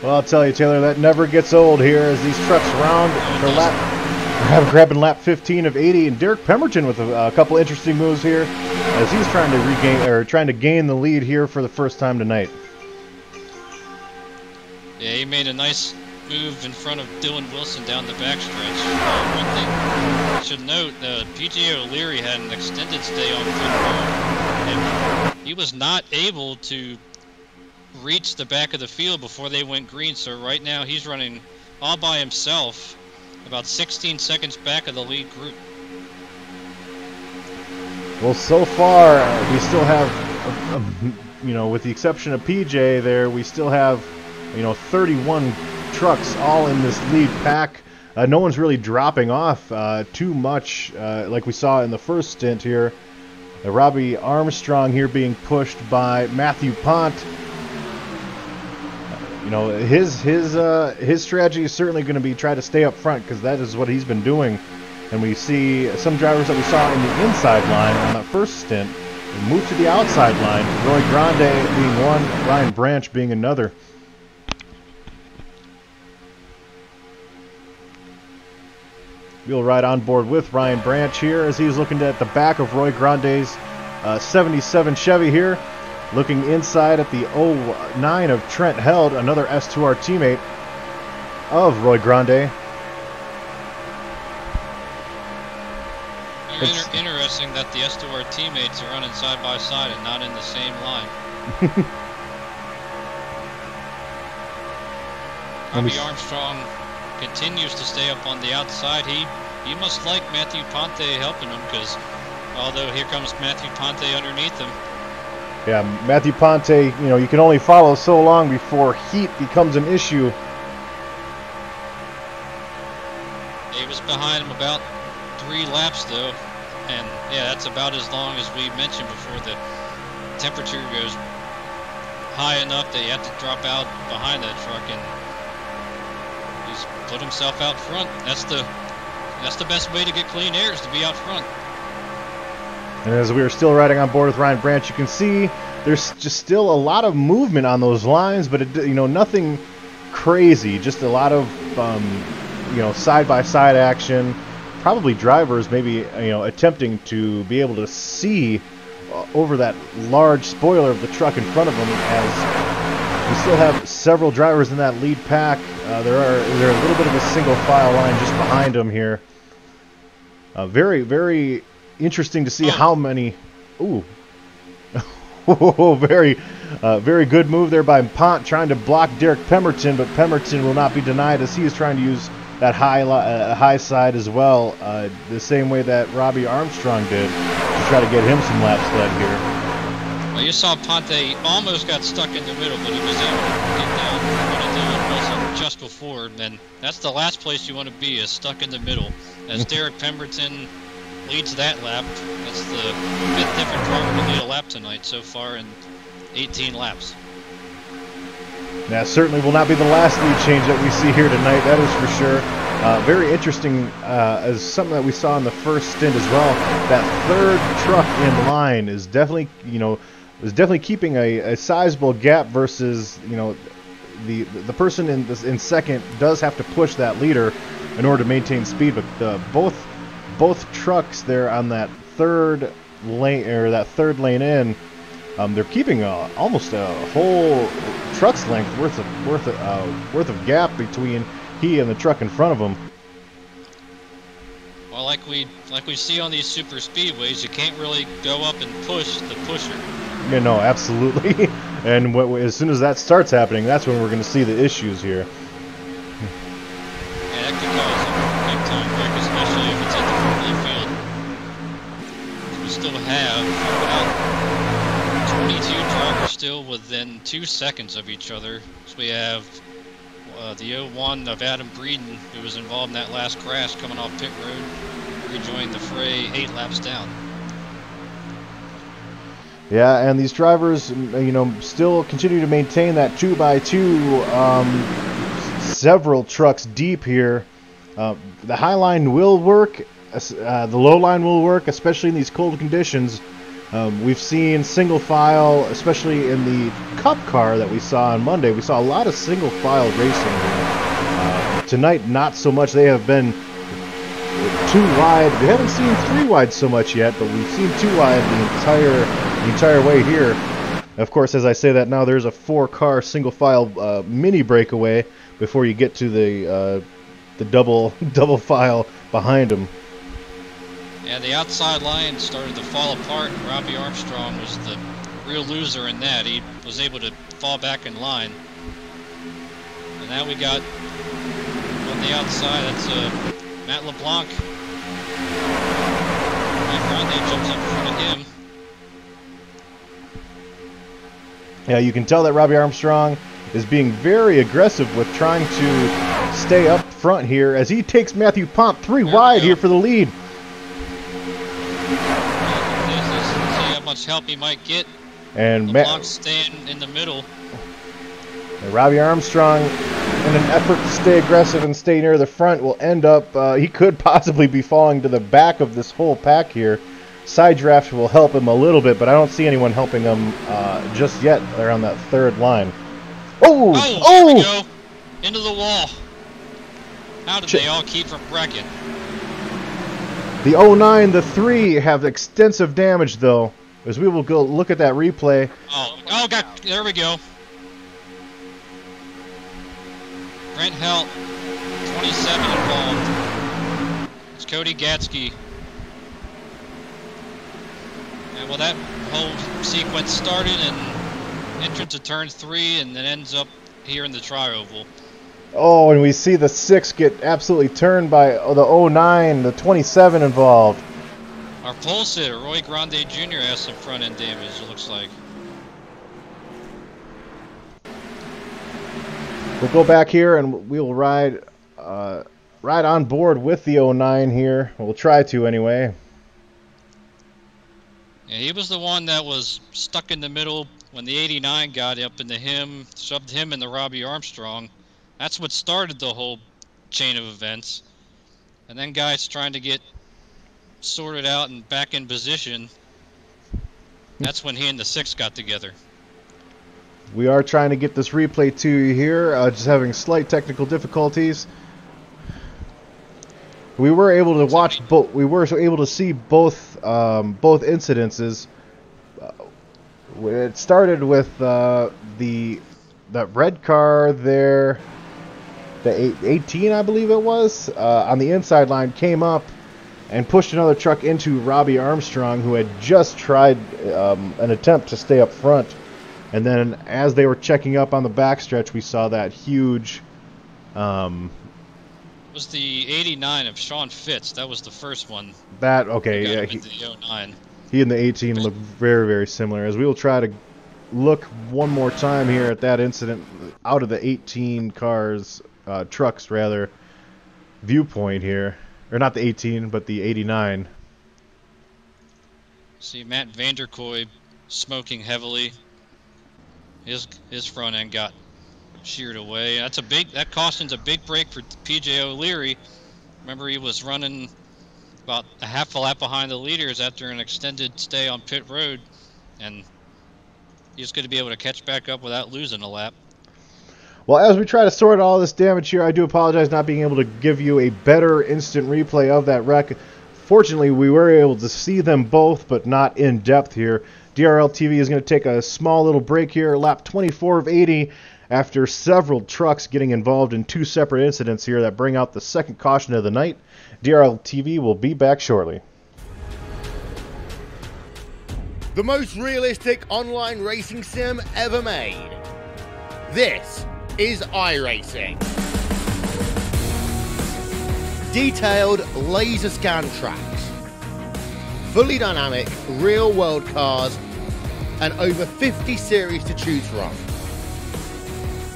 Well, I'll tell you, Taylor, that never gets old here as these trucks round their grabbing lap 15 of 80, and Derek Pemberton with a couple interesting moves here as he's trying to gain the lead here for the first time tonight. Yeah, he made a nice move in front of Dylan Wilson down the backstretch. One thing I should note, PJ O'Leary had an extended stay on pit road, and he was not able to reach the back of the field before they went green, so right now he's running all by himself, about 16 seconds back of the lead group. Well, so far we still have, you know, with the exception of PJ there, we still have, you know, 31 trucks all in this lead pack. No one's really dropping off too much like we saw in the first stint here. Robbie Armstrong here being pushed by Matthew Pont. You know, his strategy is certainly going to be try to stay up front, because that is what he's been doing. And we see some drivers that we saw in the inside line on that first stint move to the outside line. Roy Grande being one, Ryan Branch being another. We'll ride on board with Ryan Branch here as he's looking at the back of Roy Grande's 77 Chevy here. Looking inside at the 09 of Trent Held, another S2R teammate of Roy Grande. Interesting that the S2R teammates are running side by side and not in the same line. Robbie Armstrong continues to stay up on the outside. He must like Matthew Ponte helping him, because although here comes Matthew Ponte underneath him. Yeah, Matthew Ponte, you know, you can only follow so long before heat becomes an issue. He was behind him about 3 laps though, and yeah, that's about as long as we mentioned before the temperature goes high enough that you have to drop out behind that truck, and he's put himself out front. That's the best way to get clean air, is to be out front. And as we are still riding on board with Ryan Branch, you can see there's just still a lot of movement on those lines, but you know, nothing crazy. Just a lot of you know, side-by-side action. Probably drivers maybe, you know, attempting to be able to see over that large spoiler of the truck in front of them, as we still have several drivers in that lead pack. They're a little bit of a single file line just behind them here. Very, very interesting to see how many. Ooh. Very good move there by Pont, trying to block Derek Pemberton, but Pemberton will not be denied as he is trying to use that high side as well, the same way that Robbie Armstrong did, to try to get him some laps led here. Well, you saw Ponte almost got stuck in the middle, but he was able to get down what it was just before. And that's the last place you want to be, is stuck in the middle. As Derek Pemberton leads that lap, that's the 5th different driver to lead a lap tonight so far in 18 laps. That certainly will not be the last lead change that we see here tonight, that is for sure. Very interesting, as something that we saw in the first stint as well. That third truck in line is definitely, you know, keeping a sizable gap versus, you know, the person in second does have to push that leader in order to maintain speed. But both trucks there on that third lane, or that third lane in, they're keeping almost a whole truck's length worth of gap between he and the truck in front of him. Well, like we see on these super speedways, you can't really go up and push the pusher. Yeah, no, absolutely. And as soon as that starts happening, that's when we're going to see the issues here. Yeah, that could cause a big time wreck, especially if it's at the front of the field. We still have about 22 drivers still within 2 seconds of each other. So we have the 01 of Adam Breeden, who was involved in that last crash, coming off pit road, rejoined the fray 8 laps down. Yeah, and these drivers, you know, still continue to maintain that 2x2, several trucks deep here. The high line will work, the low line will work, especially in these cold conditions. We've seen single file, especially in the Cup car that we saw on Monday. We saw a lot of single file racing. Tonight, not so much. They have been 2 wide. We haven't seen 3 wide so much yet, but we've seen 2 wide the entire way here. Of course, as I say that now, there's a 4-car single file mini breakaway before you get to the double file behind them. Yeah, the outside line started to fall apart, and Robbie Armstrong was the real loser in that. He was able to fall back in line. And now we got on the outside, that's Matt LeBlanc. Grande jumps up in front of him. Yeah, you can tell that Robbie Armstrong is being very aggressive with trying to stay up front here as he takes Matthew Pomp three wide here for the lead. See how much help he might get. And LeBlanc staying in the middle. Robbie Armstrong, in an effort to stay aggressive and stay near the front, will end up, he could possibly be falling to the back of this whole pack here. Side draft will help him a little bit, but I don't see anyone helping him just yet. They're on that third line. Oh! There we go. Into the wall. How did they all keep from wrecking? The 09, the 3 have extensive damage, though, as we will go look at that replay. Oh, God, there we go. Brent Helt, 27 involved. It's Cody Gatsky. And well, that whole sequence started and entrance to turn 3 and then ends up here in the tri-oval. Oh, and we see the 6 get absolutely turned by the 09, the 27 involved. Our pole sitter, Roy Grande Jr. has some front-end damage, it looks like. We'll go back here and we'll ride on board with the 09 here. We'll try to anyway. Yeah, he was the one that was stuck in the middle when the 89 got up into him, shoved him into Robbie Armstrong. That's what started the whole chain of events. And then guys trying to get sorted out and back in position. That's when he and the 6 got together. We are trying to get this replay to you here, just having slight technical difficulties. We were able to watch both. We were able to see both incidences. It started with that red car there, the 18, I believe it was, on the inside line, came up and pushed another truck into Robbie Armstrong, who had just tried an attempt to stay up front. And then as they were checking up on the backstretch, we saw that huge... It was the 89 of Sean Fitz. That was the first one. Okay, yeah. The 09. He and the 18 look very, very similar. As we will try to look one more time here at that incident out of the 18 cars, trucks rather, viewpoint here. Or not the 18, but the 89. See Matt Vanderkoy smoking heavily. His front end got sheared away. That caution's a big break for PJ O'Leary. Remember, he was running about a half a lap behind the leaders after an extended stay on pit road, and he's going to be able to catch back up without losing a lap. Well, as we try to sort all this damage here, I do apologize not being able to give you a better instant replay of that wreck. Fortunately, we were able to see them both, but not in depth here. DRL TV is going to take a small little break here, lap 24 of 80, after several trucks getting involved in 2 separate incidents here that bring out the second caution of the night. DRL TV will be back shortly. The most realistic online racing sim ever made. This is iRacing. Detailed laser scan tracks, fully dynamic real world cars, and over 50 series to choose from.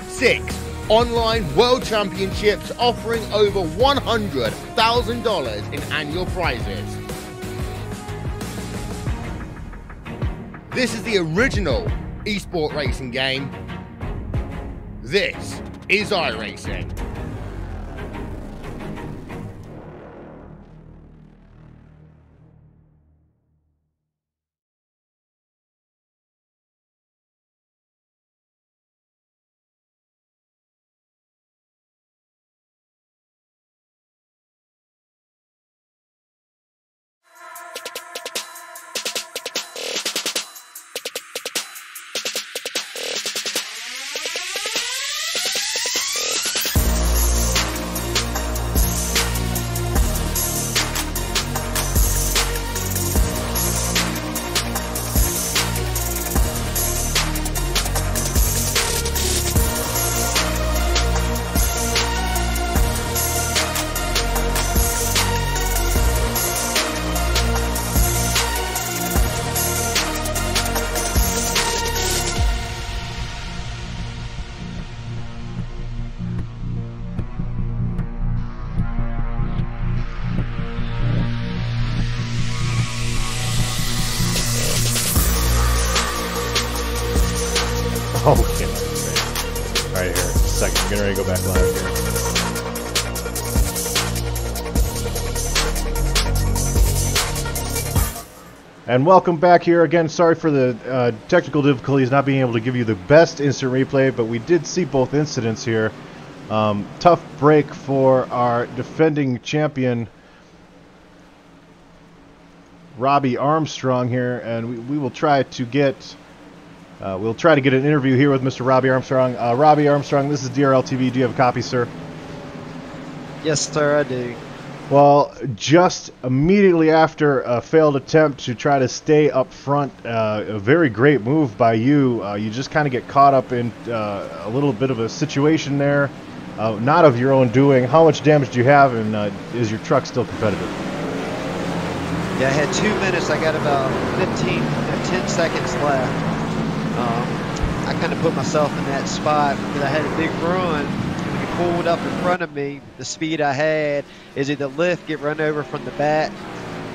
6 online world championships offering over $100,000 in annual prizes. This is the original esport racing game. This is iRacing. Okay. Right here. Second. Getting ready to go back live here. And welcome back here again. Sorry for the technical difficulties, not being able to give you the best instant replay, but we did see both incidents here. Tough break for our defending champion, Robbie Armstrong here, and we will try to get an interview here with Mr. Robbie Armstrong. Robbie Armstrong, this is DRL TV. Do you have a copy, sir? Yes, sir, I do. Well, just immediately after a failed attempt to try to stay up front, a very great move by you. You just kind of get caught up in a little bit of a situation there, not of your own doing. How much damage do you have, and is your truck still competitive? Yeah, I had 2 minutes. I got about 10 seconds left. I kind of put myself in that spot because I had a big run. When you pulled up in front of me, the speed I had is either lift, get run over from the back,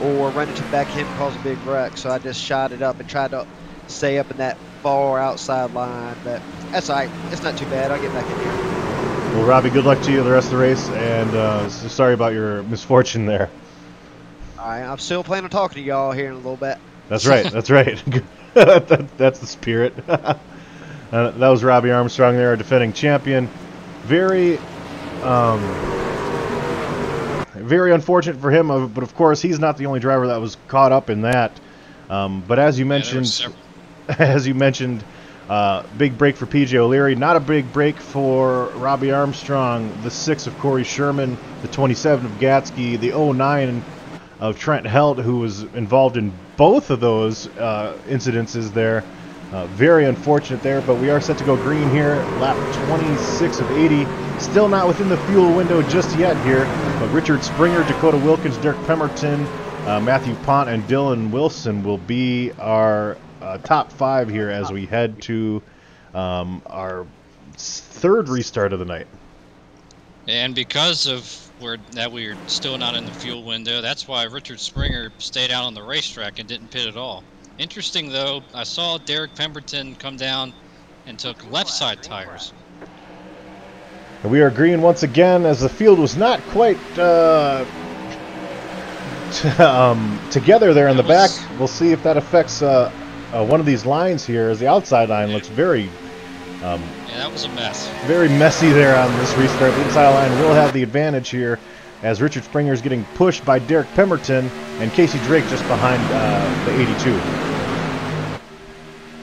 or run into the back end and cause a big wreck. So I just shot it up and tried to stay up in that far outside line. But that's all right. It's not too bad. I'll get back in here. Well, Robbie, good luck to you the rest of the race, and so sorry about your misfortune there. All right, I'm still planning on talking to y'all here in a little bit. That's right. That's right. That's the spirit. That was Robbie Armstrong there, our defending champion. Very unfortunate for him, but of course he's not the only driver that was caught up in that. But as you mentioned, big break for PJ O'Leary. Not a big break for Robbie Armstrong. The 6 of Corey Sherman, the 27 of Gatsky, the 09 of Trent Helt, who was involved in both of those incidences there. Very unfortunate there, but we are set to go green here. Lap 26 of 80. Still not within the fuel window just yet here, but Richard Springer, Dakota Wilkins, Derek Pemberton, Matthew Pont, and Dylan Wilson will be our top 5 here as we head to our third restart of the night. And because of we're still not in the fuel window, that's why Richard Springer stayed out on the racetrack and didn't pit at all. Interesting though, I saw Derek Pemberton come down and took left side tires. And we are green once again as the field was not quite together there in the back. We'll see if that affects one of these lines here, as the outside line looks very yeah, that was a mess. Very messy there on this restart. The inside line will have the advantage here as Richard Springer is getting pushed by Derek Pemberton and Casey Drake just behind the 82.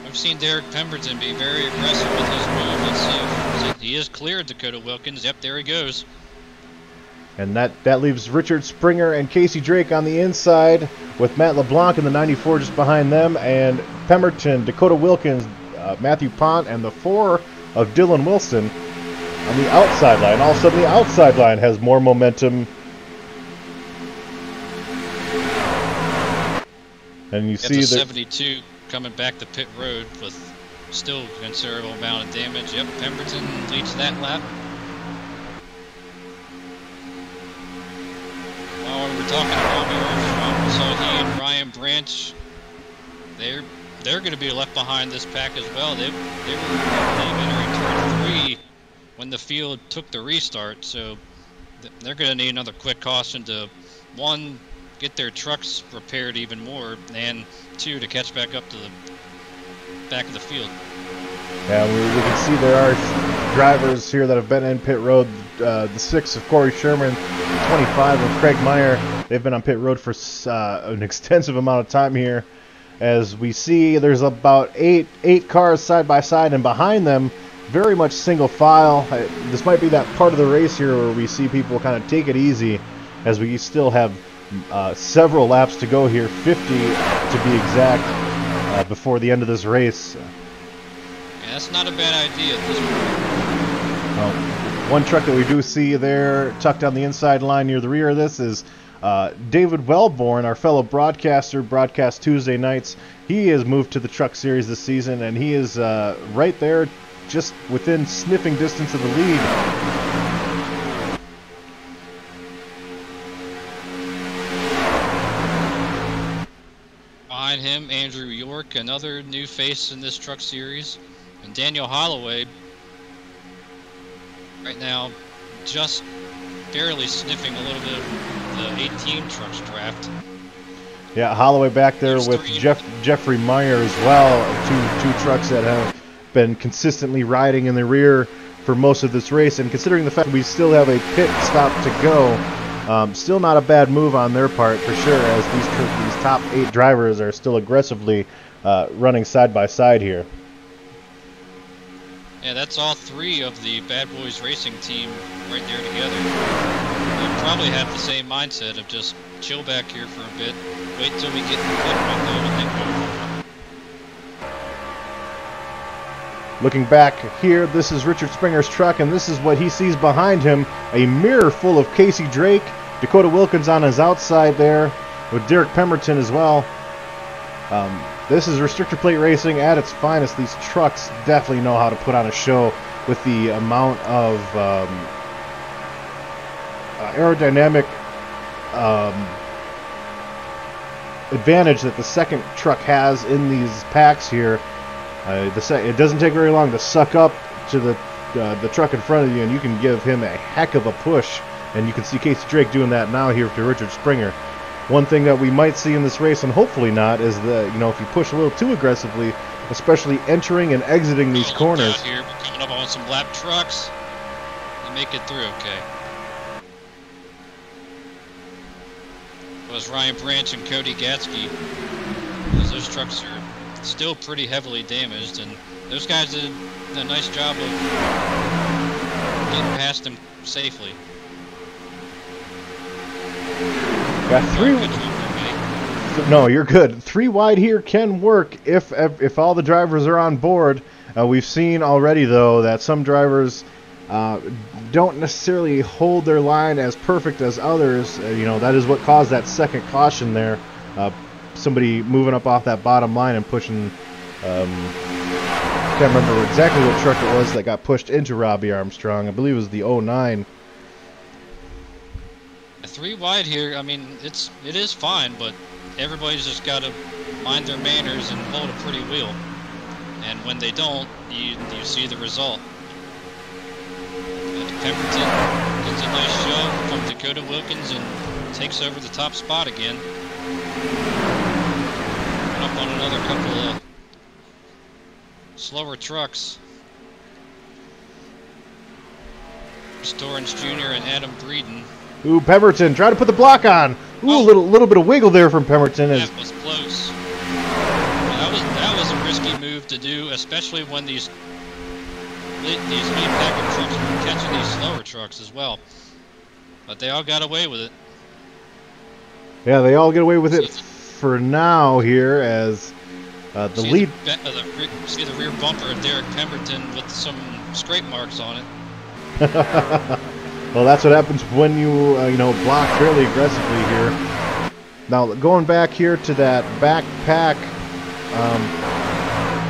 I've seen Derek Pemberton be very aggressive with his move. Let's see if he is cleared. Dakota Wilkins. Yep, there he goes. And that leaves Richard Springer and Casey Drake on the inside with Matt LeBlanc in the 94 just behind them, and Pemberton, Dakota Wilkins, Matthew Pont, and the 4 of Dylan Wilson on the outside line. All of a sudden, the outside line has more momentum. And you see the that 72 coming back to pit road with still a considerable amount of damage. Yep, Pemberton leads that lap. While we were talking about Robbie Armstrong, we saw he and Ryan Branch, they're going to be left behind this pack as well. They were entering turn 3 when the field took the restart, so they're going to need another quick caution to, 1, get their trucks repaired even more, and 2, to catch back up to the back of the field. Yeah, we can see there are drivers here that have been in pit road. The 6 of Corey Sherman, the 25 of Craig Meyer. They've been on pit road for an extensive amount of time here. As we see, there's about eight cars side by side, and behind them, very much single file. This might be that part of the race here where we see people kind of take it easy, as we still have several laps to go here, 50 to be exact, before the end of this race. Yeah, that's not a bad idea at this point. One truck that we do see there tucked on the inside line near the rear of this is David Wellborn, our fellow broadcaster, broadcast Tuesday nights. He has moved to the Truck Series this season, and he is right there, just within sniffing distance of the lead. Behind him, Andrew York, another new face in this Truck Series. And Daniel Holloway, right now, just barely sniffing a little bit of the 18 trucks draft. Yeah, Holloway back there There's with three. Jeffrey Meyer as well. Two trucks that have been consistently riding in the rear for most of this race. And considering the fact we still have a pit stop to go, still not a bad move on their part for sure, as these top 8 drivers are still aggressively running side by side here. Yeah, that's all 3 of the Bad Boys Racing team right there together. They probably have the same mindset of just chill back here for a bit, wait till we get in the pit window, and then go. Looking back here, this is Richard Springer's truck, and this is what he sees behind him. A mirror full of Casey Drake, Dakota Wilkins on his outside there, with Derek Pemberton as well. This is restrictor plate racing at its finest. These trucks definitely know how to put on a show with the amount of aerodynamic advantage that the second truck has in these packs here. It doesn't take very long to suck up to the truck in front of you, and you can give him a heck of a push. And you can see Casey Drake doing that now here to Richard Springer. One thing that we might see in this race, and hopefully not, is if you push a little too aggressively, especially entering and exiting these corners. Here, we're coming up on some lap trucks. You make it through, okay. It was Ryan Branch and Cody Gatsky, because those trucks are still pretty heavily damaged, and those guys did a nice job of getting past them safely. Got 3. No, you're good. 3 wide here can work if all the drivers are on board. We've seen already, though, that some drivers don't necessarily hold their line as perfect as others. That is what caused that second caution there. Somebody moving up off that bottom line and pushing. Can't remember exactly what truck it was that got pushed into Robbie Armstrong. I believe it was the 09. 3 wide here, I mean, it is fine, but everybody's just got to mind their manners and hold a pretty wheel. And when they don't, you see the result. But Pemberton gets a nice show from Dakota Wilkins and takes over the top spot again. And up on another couple of slower trucks. Storins Jr. and Adam Breeden. Ooh, Pemberton, try to put the block on. Ooh, a little bit of wiggle there from Pemberton. That was close. That was a risky move to do, especially when these lead packer trucks were catching these slower trucks as well. But they all got away with it. Yeah, they all get away with it for now here, as the lead. See the rear bumper of Derek Pemberton with some scrape marks on it. Well, that's what happens when you block fairly aggressively here. Now, going back here to that back pack,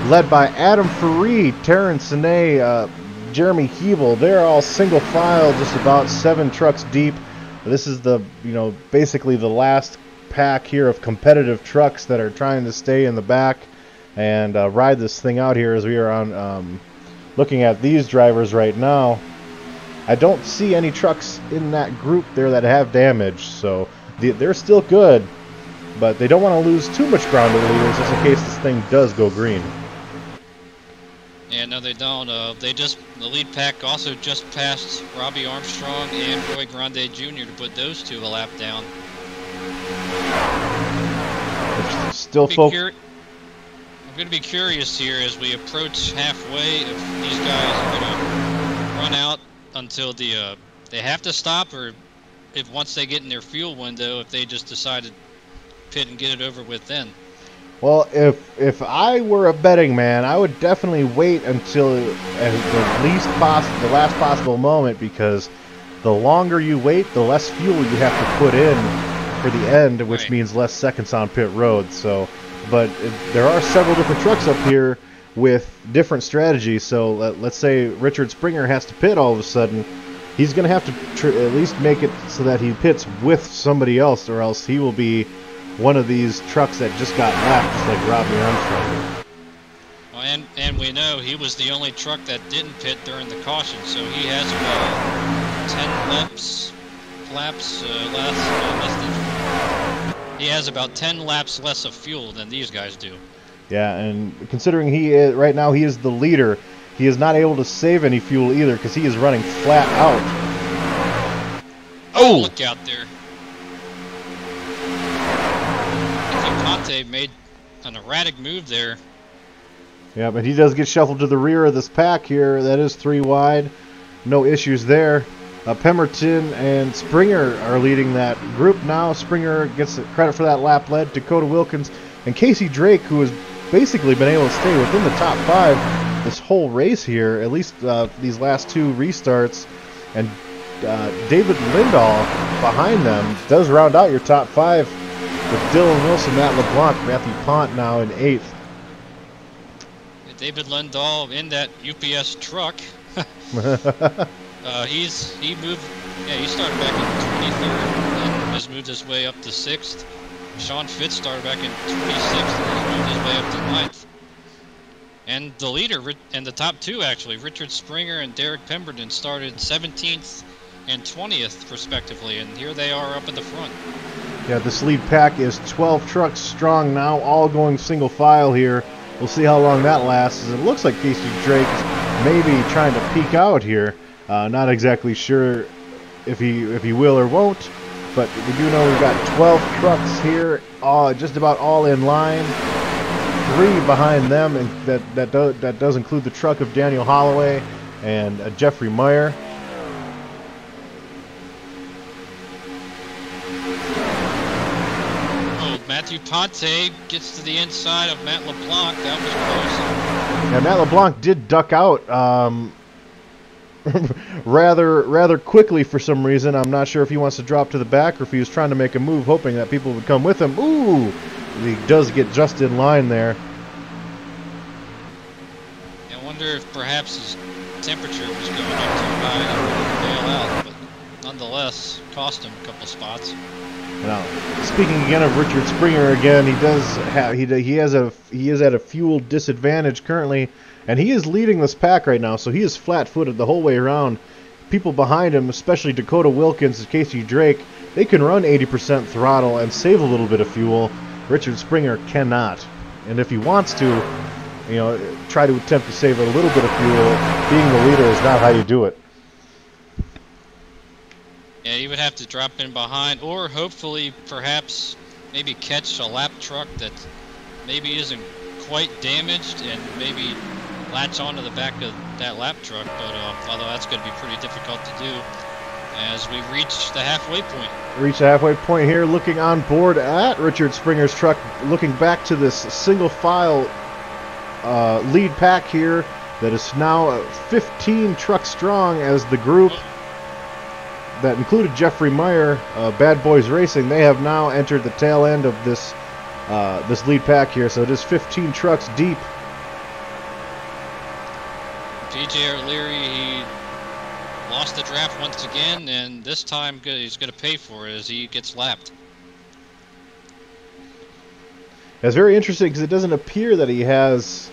led by Adam Faree, Terrence Sine, Jeremy Hebel. They're all single file, just about 7 trucks deep. This is basically the last pack here of competitive trucks that are trying to stay in the back and ride this thing out here, as we are on looking at these drivers right now. I don't see any trucks in that group there that have damage, so they're still good, but they don't want to lose too much ground to the leaders just in case this thing does go green. Yeah, no, they don't. The lead pack also just passed Robbie Armstrong and Roy Grande Jr. to put those 2 a lap down. Still I'm going to be curious here as we approach halfway if these guys are going to run out until they have to stop, or if once they get in their fuel window, if they just decide to pit and get it over with then. Well, if I were a betting man, I would definitely wait until the last possible moment, because the longer you wait, the less fuel you have to put in for the end, which means less seconds on pit road. So, but there are several different trucks up here with different strategies. So let's say Richard Springer has to pit all of a sudden. He's going to have to at least make it so that he pits with somebody else, or else he will be one of these trucks that just got lapped, just like Robbie Armstrong. Well, and we know he was the only truck that didn't pit during the caution, so he has about 10 laps less. He has about 10 laps less of fuel than these guys do. Yeah, and considering he is, right now he is the leader, he is not able to save any fuel either because he is running flat out. Oh, look out there. I think Ponte made an erratic move there. Yeah, but he does get shuffled to the rear of this pack here. That is 3 wide. No issues there. Pemberton and Springer are leading that group now. Springer gets the credit for that lap led. Dakota Wilkins and Casey Drake, who has basically been able to stay within the top 5 this whole race here, at least these last 2 restarts. And David Lindahl behind them does round out your top 5 with Dylan Wilson, Matt LeBlanc, Matthew Pont now in 8th. David Lindahl in that UPS truck. He moved. Yeah, he started back in 23rd and has moved his way up to 6th. Sean Fitz started back in 26th and has moved his way up to 9th. And the leader and the top 2 actually, Richard Springer and Derek Pemberton, started 17th and 20th respectively, and here they are up in the front. Yeah, this lead pack is 12 trucks strong now, all going single file here. We'll see how long that lasts. It looks like Casey Drake maybe trying to peek out here. Not exactly sure if he will or won't, but we do know we've got 12 trucks here, just about all in line. 3 behind them, and that does include the truck of Daniel Holloway and Jeffrey Meyer. Matthew Ponte gets to the inside of Matt LeBlanc. That was close. Yeah, Matt LeBlanc did duck out rather quickly for some reason. I'm not sure if he wants to drop to the back or if he was trying to make a move, hoping that people would come with him. Ooh, he does get just in line there. I wonder if perhaps his temperature was going up too high and bail out, but nonetheless, cost him a couple spots. Now, speaking again of Richard Springer, again, he is at a fuel disadvantage currently, and he is leading this pack right now. So he is flat-footed the whole way around. People behind him, especially Dakota Wilkins and Casey Drake, they can run 80% throttle and save a little bit of fuel. Richard Springer cannot, and if he wants to, try to attempt to save a little bit of fuel, being the leader is not how you do it. Yeah, you would have to drop in behind, or hopefully, perhaps, maybe catch a lap truck that maybe isn't quite damaged and maybe latch onto the back of that lap truck. But although that's going to be pretty difficult to do as we reach the halfway point. Reach the halfway point here, looking on board at Richard Springer's truck, looking back to this single file lead pack here that is now 15 trucks strong as the group that included Jeffrey Meyer, Bad Boys Racing. They have now entered the tail end of this lead pack here, so it is 15 trucks deep. PJ O'Leary, he lost the draft once again, and this time he's going to pay for it as he gets lapped. That's very interesting because it doesn't appear that he has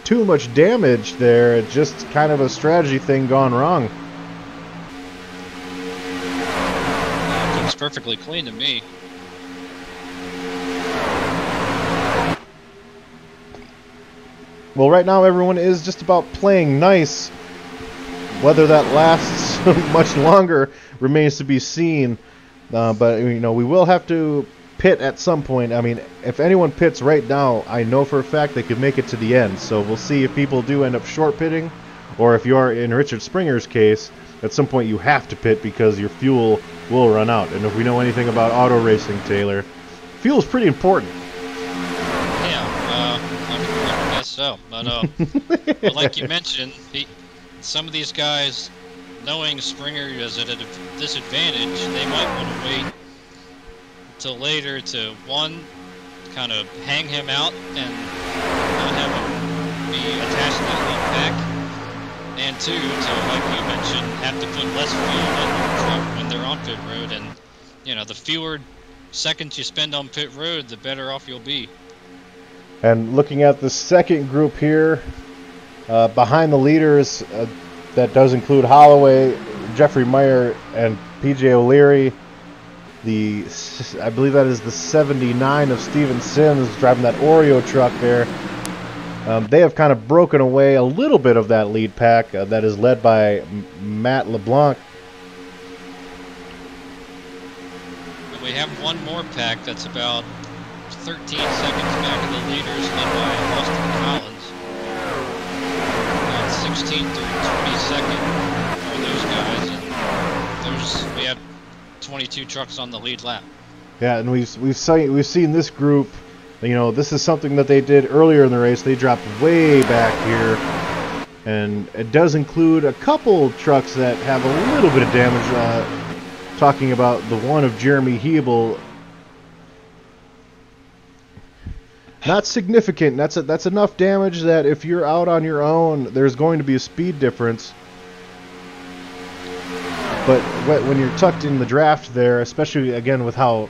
too much damage there. It's just kind of a strategy thing gone wrong. Looks perfectly clean to me. Well, right now everyone is just about playing nice. Whether that lasts much longer remains to be seen. But we will have to pit at some point. I mean, if anyone pits right now, I know for a fact they could make it to the end. So we'll see if people do end up short pitting, or if you are in Richard Springer's case, at some point you have to pit because your fuel will run out. And if we know anything about auto racing, Taylor, fuel is pretty important. I guess so. But but like you mentioned, some of these guys, knowing Springer is at a disadvantage, they might want to wait until later to, one, kind of hang him out and not have him be attached to that lead pack, and two, to, like you mentioned, have to put less fuel in the truck when they're on pit road. And the fewer seconds you spend on pit road, the better off you'll be. And looking at the second group here, behind the leaders, that does include Holloway, Jeffrey Meyer, and PJ O'Leary. I believe that is the 79 of Steven Sims driving that Oreo truck there. They have kind of broken away a little bit of that lead pack that is led by Matt LeBlanc. And we have one more pack that's about 13 seconds back of the leaders, led by Austin Collins. About 16 through 22nd are those guys, and we have 22 trucks on the lead lap. Yeah, and we've seen this group. You know, this is something that they did earlier in the race. They dropped way back here, and it does include a couple trucks that have a little bit of damage. Talking about the one of Jeremy Hebel. Not significant. That's enough damage that if you're out on your own, there's going to be a speed difference. But when you're tucked in the draft there, especially again with how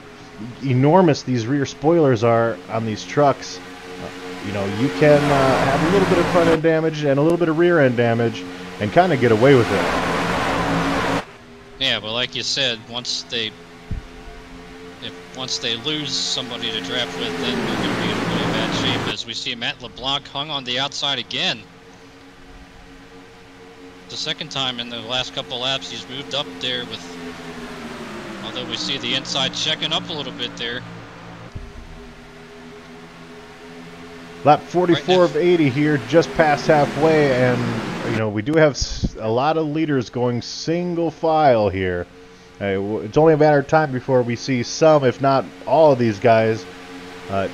enormous these rear spoilers are on these trucks, you know, you can have a little bit of front end damage and a little bit of rear end damage and kind of get away with it. Yeah, but like you said, once they lose somebody to draft with, then they're going to be in really bad shape. As we see Matt LeBlanc hung on the outside again. The second time in the last couple laps he's moved up there with, although we see the inside checking up a little bit there. Lap 44 of 80 here, just past halfway, and you know, we do have a lot of leaders going single file here. It's only a matter of time before we see some, if not all of these guys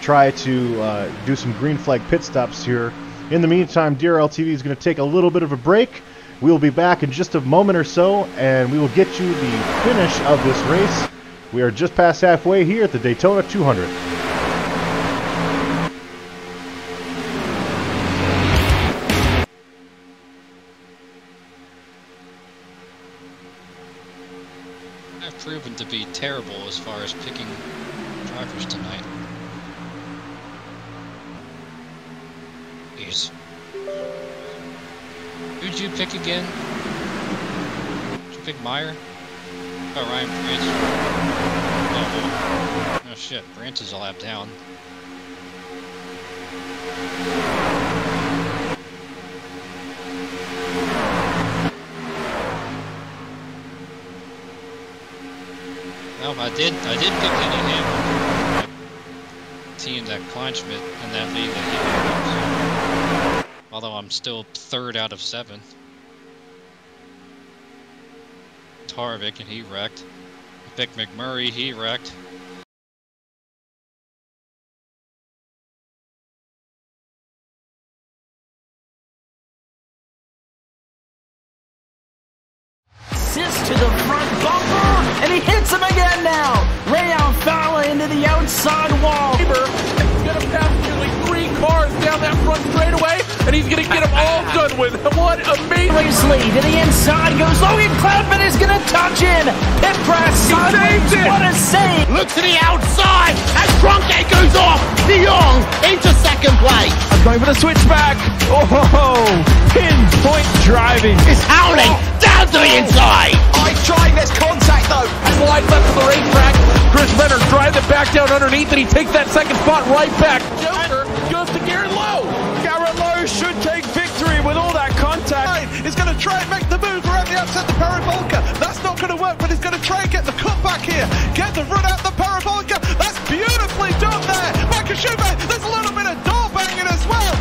try to do some green flag pit stops here. In the meantime, DRL TV is going to take a little bit of a break. We will be back in just a moment or so, and we will get you the finish of this race. We are just past halfway here at the Daytona 200. I've proven to be terrible as far as picking drivers tonight. Jeez. Who'd you pick again? Did you pick Meyer? Oh, Ryan Branch. Oh shit, Branch is a lap down. No, I did pick Denny Hamlin. Team that Kleinschmidt in that league that he picked. Although I'm still 3rd out of 7. Harvick, and he wrecked. I picked McMurray, he wrecked. Assist to the front bumper, and he hits him again now. Rayon Fowler into the outside wall. He's gonna pass nearly 3 cars down that front straightaway, and he's gonna get them all done with. What amazing! Race lead to the inside goes Logan Clapman is gonna touch in. Pit press sideways. What a save! Look to the outside as Trunkett goes off. De Jong into second place. I'm going for the switchback. Oh, pinpoint driving. It's howling down to the inside. Trying this contact though. Slide left of the racetrack. Chris Venner drives it back down underneath, and he takes that second spot right back. Joker goes to Garrett Lowe. Garrett Lowe should take victory with all that contact. He's going to try and make the move around the outside the parabolica. That's not going to work, but he's going to try and get the cutback here. Get the run out the parabolica. That's beautifully done there. Michael Schumacher, there's a little bit of door banging as well.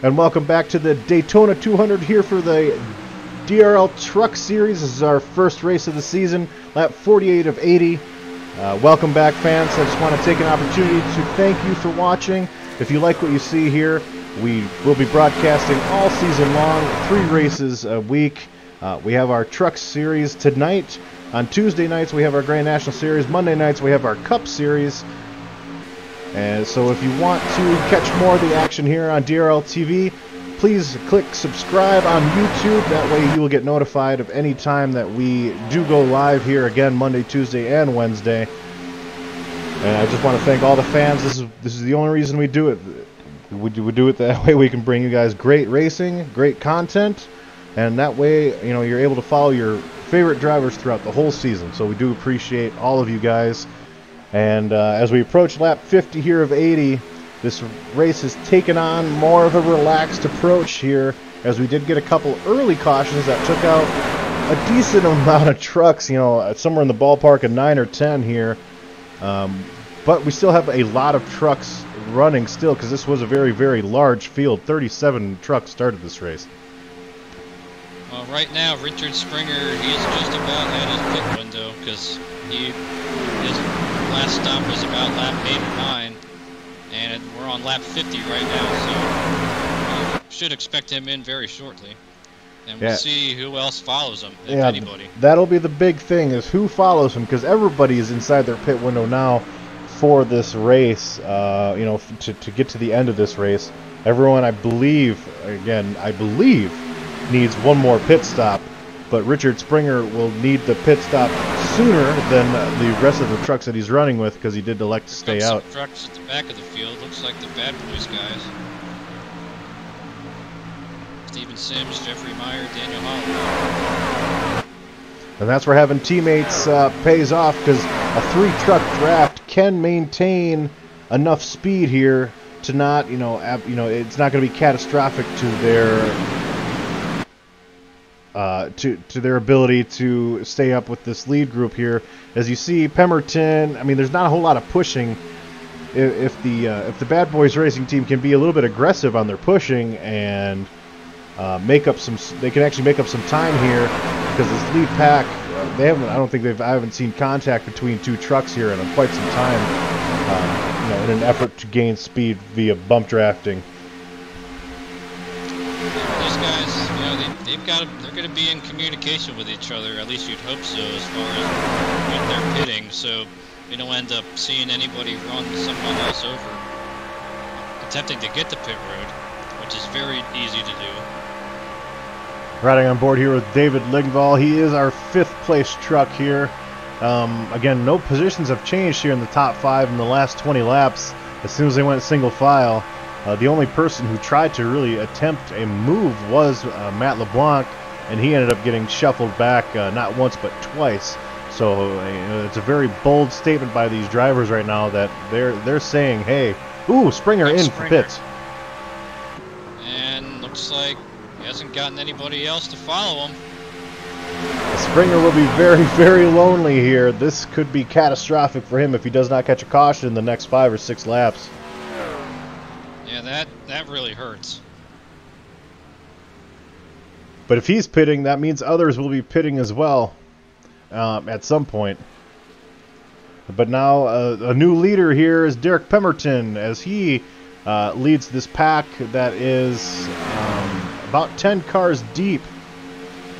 And welcome back to the Daytona 200 here for the DRL Truck Series. This is our first race of the season, lap 48 of 80. Welcome back, fans. I just want to take an opportunity to thank you for watching. if you like what you see here, we will be broadcasting all season long, 3 races a week. We have our Truck Series tonight. On Tuesday nights, we have our Grand National Series. Monday nights, we have our Cup Series. And so if you want to catch more of the action here on DRL TV, please click subscribe on YouTube. That way you will get notified of any time that we do go live here again, Monday, Tuesday, and Wednesday. And I just want to thank all the fans. This is the only reason we do it. We do it that way. We can bring you guys great racing, great content, and that way, you know, you're able to follow your favorite drivers throughout the whole season. So we do appreciate all of you guys. And as we approach lap 50 here of 80, this race has taken on more of a relaxed approach here, as we did get a couple early cautions that took out a decent amount of trucks, you know, somewhere in the ballpark of 9 or 10 here. But we still have a lot of trucks running still, because this was a very, very large field. 37 trucks started this race. Well, right now, Richard Springer, he is just about at his pit window, because his last stop was about lap 8 or 9, and we're on lap 50 right now, so we should expect him in very shortly. And we'll see who else follows him, if anybody. That'll be the big thing, is who follows him, because everybody is inside their pit window now for this race, you know, to get to the end of this race. Everyone, I believe, needs one more pit stop, but Richard Springer will need the pit stop sooner than the rest of the trucks that he's running with, because he did elect to stay out. Some trucks at the back of the field, looks like the Bad Boys guys. Steven Sims, Jeffrey Meyer, Daniel Holloway. And that's where having teammates pays off, because a 3-truck draft can maintain enough speed here to not, you know, it's not going to be catastrophic to their to their ability to stay up with this lead group here. As you see, Pemberton, I mean, there's not a whole lot of pushing. If the Bad Boys Racing team can be a little bit aggressive on their pushing and make up some, they can actually make up some time here, because this lead pack, I haven't seen contact between 2 trucks here in quite some time. You know, in an effort to gain speed via bump drafting. These guys, you know, they're going to be in communication with each other. At least you'd hope so, as far as when they're pitting. So you don't end up seeing anybody run someone else over, attempting to get to pit road, which is very easy to do. Riding on board here with David Lingvall. He is our 5th place truck here. Again, no positions have changed here in the top 5 in the last 20 laps. As soon as they went single file, the only person who tried to really attempt a move was Matt LeBlanc, and he ended up getting shuffled back not once but twice. So it's a very bold statement by these drivers right now that they're saying, "Hey, ooh, Springer in for pits." And looks like he hasn't gotten anybody else to follow him. Springer will be very, very lonely here. This could be catastrophic for him if he does not catch a caution in the next 5 or 6 laps. Yeah, that really hurts. But if he's pitting, that means others will be pitting as well at some point. But now a new leader here is Derek Pemberton, as he leads this pack that is about 10 cars deep.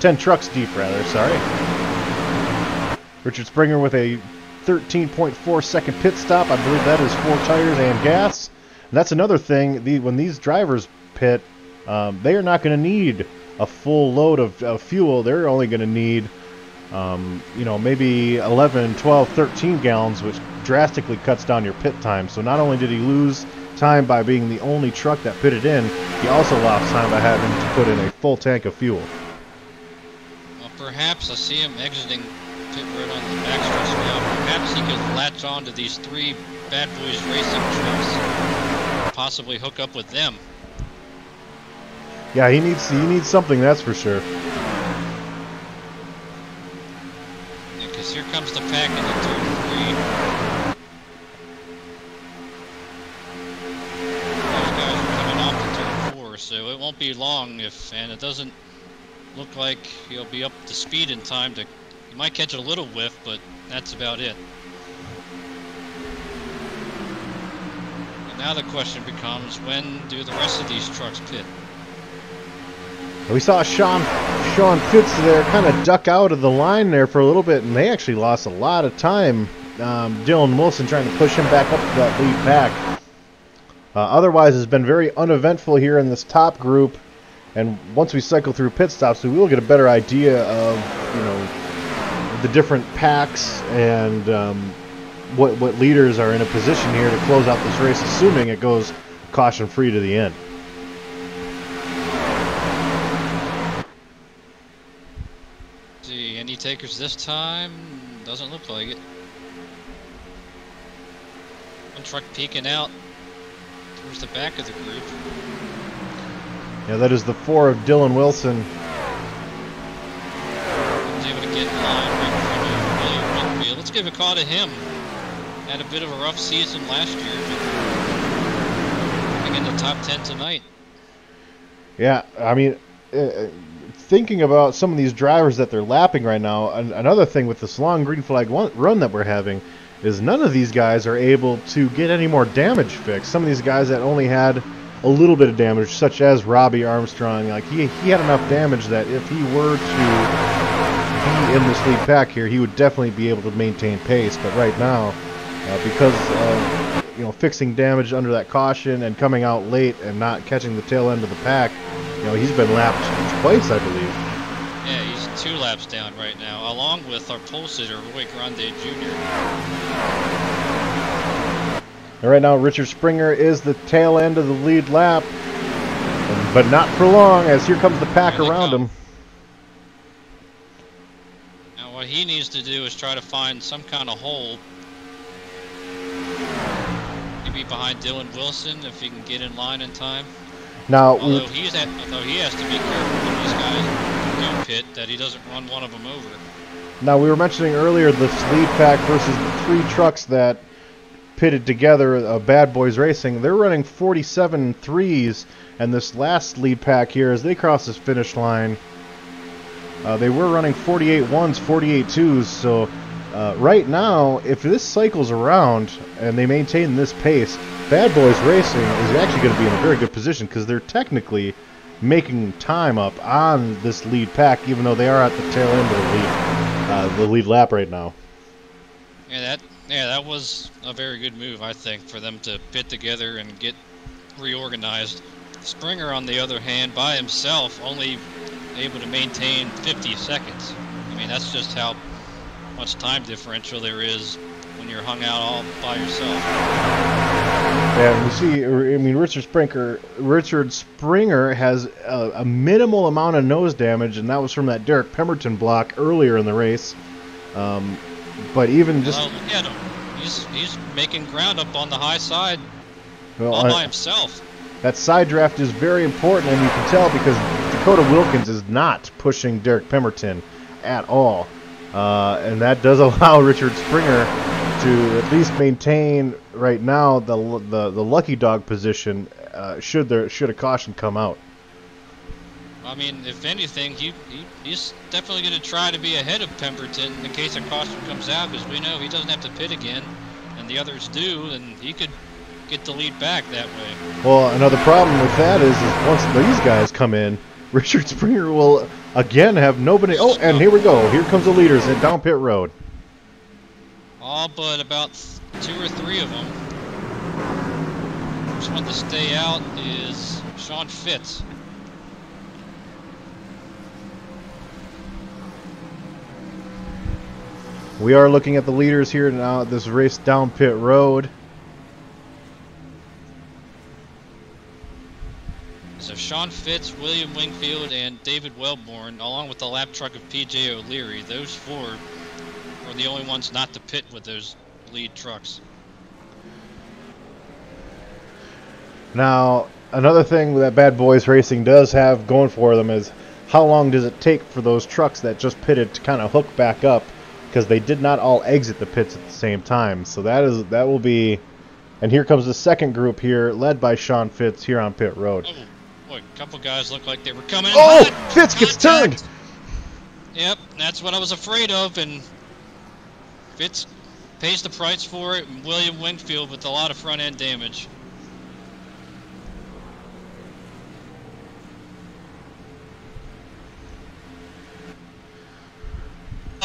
10 trucks deep, rather, sorry. Richard Springer with a 13.4 second pit stop. I believe that is 4 tires and gas. And that's another thing, when these drivers pit, they are not going to need a full load of fuel. They're only going to need, you know, maybe 11, 12, 13 gallons, which drastically cuts down your pit time. So not only did he lose time by being the only truck that pitted in, he also lost time by having to put in a full tank of fuel. Perhaps I see him exiting pit road on the backstretch now. Perhaps he could latch on to these 3 Bad Boys Racing trucks, possibly hook up with them. Yeah, he needs something, that's for sure. Yeah, because here comes the pack into turn 3. Those guys are coming off to turn 4, so it won't be long and it doesn't look like he'll be up to speed in time to. He might catch a little whiff, but that's about it. But now the question becomes, when do the rest of these trucks pit? We saw Sean Fitz there kind of duck out of the line there for a little bit, and they actually lost a lot of time. Dylan Wilson trying to push him back up to that lead pack. Otherwise, it's been very uneventful here in this top group. And once we cycle through pit stops, we will get a better idea of, you know, the different packs and what leaders are in a position here to close out this race, assuming it goes caution-free to the end. See, any takers this time? Doesn't look like it. One truck peeking out towards the back of the group. Yeah, that is the 4 of Dylan Wilson. He's able to get in line right in front of William Winfield. Let's give a call to him. Had a bit of a rough season last year, but in the top 10 tonight. Yeah, I mean, thinking about some of these drivers that they're lapping right now, another thing with this long green flag run that we're having is none of these guys are able to get any more damage fixed. Some of these guys that only had a little bit of damage, such as Robbie Armstrong, like he had enough damage that if he were to be in this lead pack here, he would definitely be able to maintain pace. But right now, because of, you know, fixing damage under that caution and coming out late and not catching the tail end of the pack, you know, he's been lapped twice, I believe. Yeah, he's 2 laps down right now, along with our pole sitter, Roy Grande Jr. And right now, Richard Springer is the tail end of the lead lap, but not for long, as here comes the pack around him. Now what he needs to do is try to find some kind of hole. Maybe behind Dylan Wilson, if he can get in line in time. Now, although he has to be careful when these guys do pit, that he doesn't run one of them over. Now, we were mentioning earlier this lead pack versus the 3 trucks that pitted together, Bad Boys Racing. They're running 47 threes, and this last lead pack here, as they cross this finish line, they were running 48 ones, 48 twos. So right now, if this cycles around and they maintain this pace, Bad Boys Racing is actually going to be in a very good position because they're technically making time up on this lead pack, even though they are at the tail end of the lead lap right now. Yeah, that was a very good move, I think, for them to pit together and get reorganized. Springer, on the other hand, by himself, only able to maintain 50 seconds. I mean, that's just how much time differential there is when you're hung out all by yourself. Yeah, you see, I mean, Richard Springer has a minimal amount of nose damage, and that was from that Derek Pemberton block earlier in the race. But even just... Well, look at him. He's making ground up on the high side all by himself. That side draft is very important, and you can tell because Dakota Wilkins is not pushing Derek Pemberton at all. And that does allow Richard Springer to at least maintain right now the lucky dog position should a caution come out. I mean, if anything, he's definitely going to try to be ahead of Pemberton in case a caution comes out, because we know he doesn't have to pit again, and the others do, and he could get the lead back that way. Well, another problem with that is once these guys come in, Richard Springer will again have nobody. Oh, and here we go. Here comes the leaders at down pit road. All but about 2 or 3 of them. First one to stay out is Sean Fitz. We are looking at the leaders here now at this race down pit road. So Sean Fitz, William Wingfield, and David Wellborn, along with the lap truck of P.J. O'Leary, those 4 are the only ones not to pit with those lead trucks. Now, another thing that Bad Boys Racing does have going for them is how long does it take for those trucks that just pitted to kind of hook back up, because they did not all exit the pits at the same time. So that will be, and here comes the second group here, led by Sean Fitz here on pit road. Oh, boy, a couple guys looked like they were coming. Oh, Fitz gets turned. Yep, that's what I was afraid of, and Fitz pays the price for it, and William Wingfield with a lot of front end damage.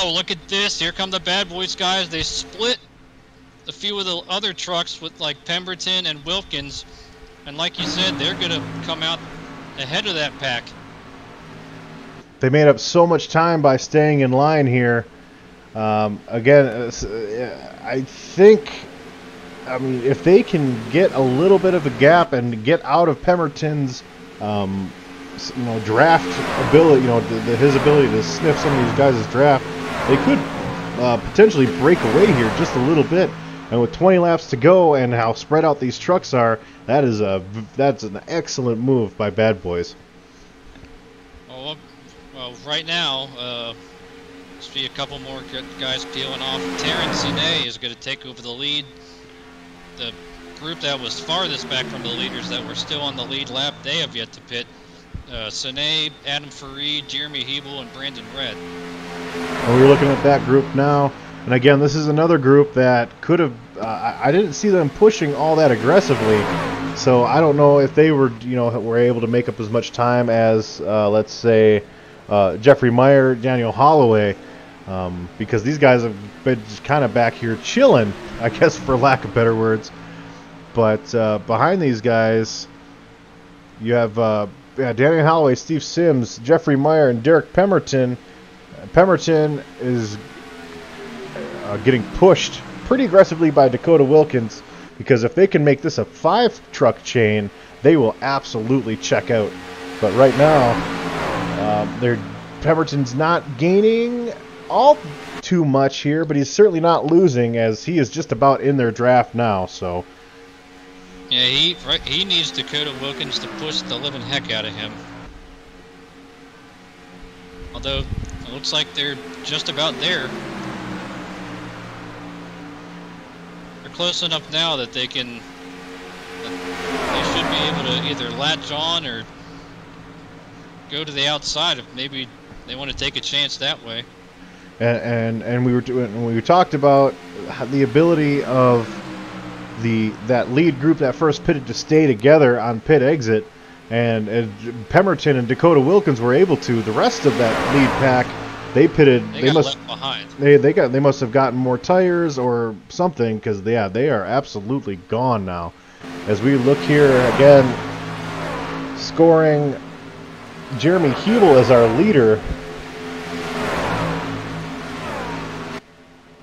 Oh, look at this. Here come the Bad Boys guys. They split a few of the other trucks with like Pemberton and Wilkins. And like you said, they're going to come out ahead of that pack. They made up so much time by staying in line here. Again, I think, I mean, if they can get a little bit of a gap and get out of Pemberton's, draft ability, his ability to sniff some of these guys' draft, they could potentially break away here just a little bit. And with 20 laps to go and how spread out these trucks are, that's an excellent move by Bad Boys. Well, right now, see a couple more guys peeling off. Terrence Sine is going to take over the lead. The group that was farthest back from the leaders that were still on the lead lap, they have yet to pit. Sine, Adam Farid, Jeremy Hebel, and Brandon Red. Well, we're looking at that group now. And again, this is another group that could have, I didn't see them pushing all that aggressively. So I don't know if they were, were able to make up as much time as, let's say, Jeffrey Meyer, Daniel Holloway, because these guys have been just kind of back here chilling, I guess, for lack of better words. But behind these guys, you have Daniel Holloway, Steve Sims, Jeffrey Meyer, and Derek Pemberton. Pemberton is getting pushed pretty aggressively by Dakota Wilkins, because if they can make this a 5-truck chain, they will absolutely check out. But right now, Pemberton's not gaining all too much here, but he's certainly not losing, as he is just about in their draft now. So yeah, he needs Dakota Wilkins to push the living heck out of him. Although it looks like they're just about there. They're close enough now that they should be able to either latch on or go to the outside if maybe they want to take a chance that way. And we talked about the ability of that lead group that first pitted to stay together on pit exit, and Pemberton and Dakota Wilkins were able to. The rest of that lead pack, they pitted. They got left behind. They must have gotten more tires or something, because they are absolutely gone now. As we look here again, scoring, Jeremy Hebel as our leader.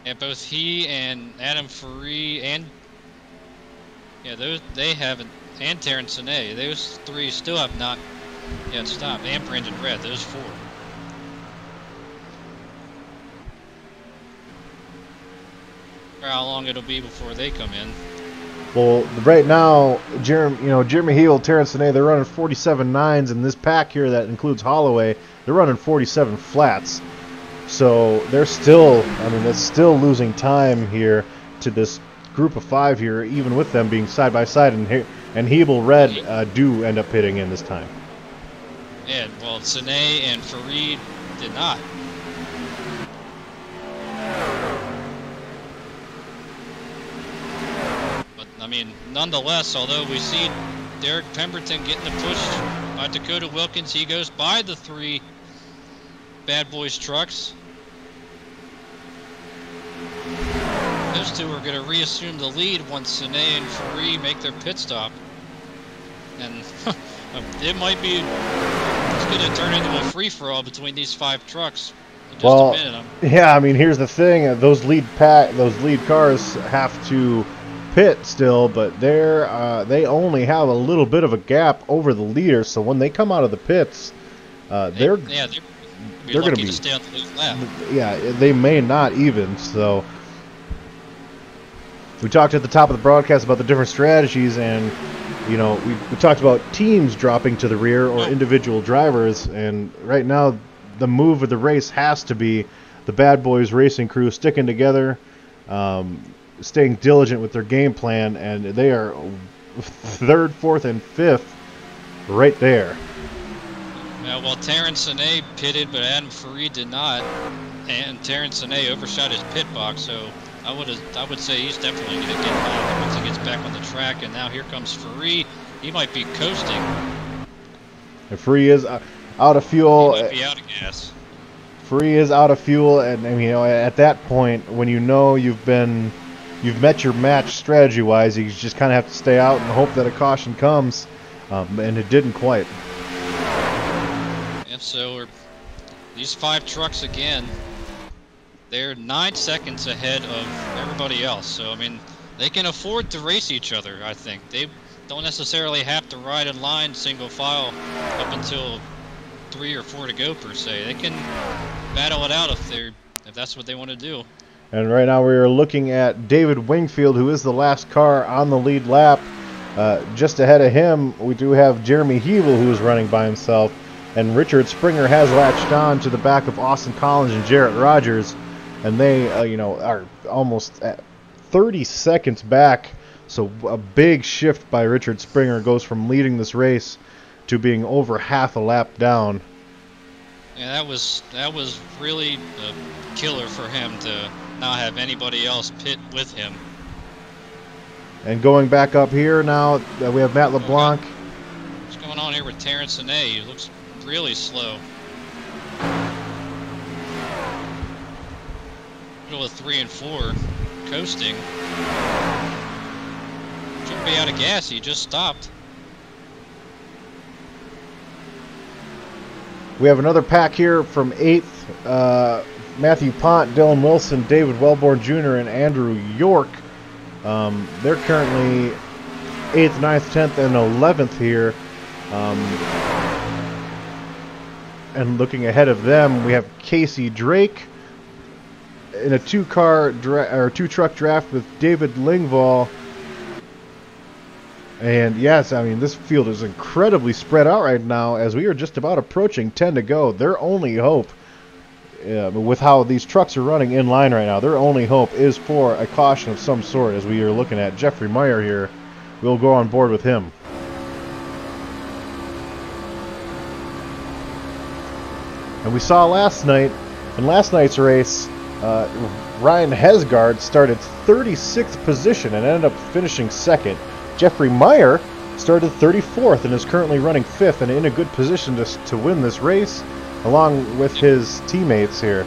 And both he and Adam Farid and they haven't, and Terrence Sine, those three still have not yet stopped. And Brandon Red, those 4. How long it'll be before they come in? Well, right now, Jeremy Hebel, Terrence Sine, they're running 47.9s, and this pack here that includes Holloway, they're running 47 flats. So they're still, that's still losing time here to this group of 5 here, even with them being side by side, and Hebel Red do end up hitting in this time. Yeah, well, Sine and Farid did not. But nonetheless, although we see Derek Pemberton getting the push by Dakota Wilkins, he goes by the 3 Bad Boys trucks. Those 2 are going to reassume the lead once Sine and Farid make their pit stop. And it might be, it's going to turn into a free-for-all between these 5 trucks in just a minute. Yeah, here's the thing. Those lead cars have to pit still, but they only have a little bit of a gap over the leader, so when they come out of the pits, they're going to be, stay on the lead lap. Yeah, they may not even. So we talked at the top of the broadcast about the different strategies, and we talked about teams dropping to the rear or individual drivers, and right now the move of the race has to be the Bad Boys racing crew sticking together, staying diligent with their game plan, and they are 3rd, 4th, and 5th right there. Yeah, well, Terrence Sine pitted, but Adam Farid did not, and Terrence Sine overshot his pit box, so I would say he's definitely going to get back once he gets back on the track. And now here comes Farid. He might be coasting. And Farid is out of fuel. He might be out of gas. Free is out of fuel, and you know, at that point, when you know you've met your match strategy-wise, you just kind of have to stay out and hope that a caution comes, and it didn't quite. And so these 5 trucks again, they're 9 seconds ahead of everybody else. So I mean, they can afford to race each other. I think they don't necessarily have to ride in line single file up until 3 or 4 to go per se. They can battle it out if that's what they want to do. And right now we are looking at David Wingfield, who is the last car on the lead lap. Just ahead of him, we do have Jeremy Hebel, who is running by himself, and Richard Springer has latched on to the back of Austin Collins and Jarrett Rogers, and they, you know, are almost at 30 seconds back. So a big shift by Richard Springer goes from leading this race to being over half a lap down. Yeah, that was really a killer for him to not have anybody else pit with him. And going back up here now, we have Matt LeBlanc. What's going on here with Terrence and A? He looks really slow. Middle of 3 and 4, coasting. Shouldn't be out of gas. He just stopped. We have another pack here from 8th. Matthew Pont, Dylan Wilson, David Wellborn Jr., and Andrew York. They're currently 8th, 9th, 10th, and 11th here. And looking ahead of them, we have Casey Drake in a 2-truck draft with David Lingval. And yes, I mean, this field is incredibly spread out right now as we are just about approaching 10 to go. Their only hope, with how these trucks are running in line right now, their only hope is for a caution of some sort, as we are looking at Jeffrey Meyer here. We'll go on board with him. And we saw last night, in last night's race, Ryan Hesgaard started 36th position and ended up finishing 2nd. Jeffrey Meyer started 34th and is currently running 5th and in a good position to win this race, along with his teammates here.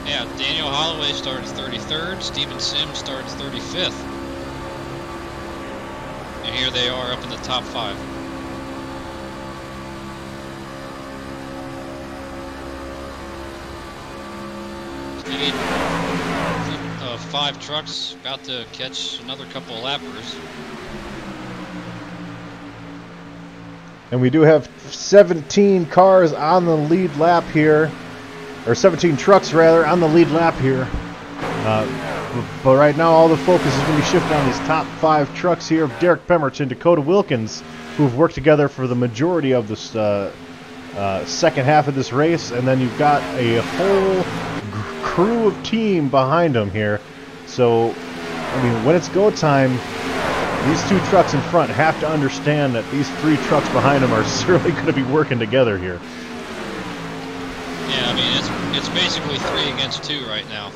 Yeah, Daniel Holloway starts 33rd, Steven Sims starts 35th. And here they are up in the top 5. Speed, 5 trucks about to catch another couple of lappers. And we do have 17 cars on the lead lap here, or 17 trucks rather on the lead lap here. But right now all the focus is going to be shifted on these top 5 trucks here of Derek Pemberton, Dakota Wilkins, who've worked together for the majority of this second half of this race, and then you've got a whole crew of team behind them here. So, I mean, when it's go time, these 2 trucks in front have to understand that these 3 trucks behind them are certainly going to be working together here. Yeah, I mean, it's basically 3 against 2 right now.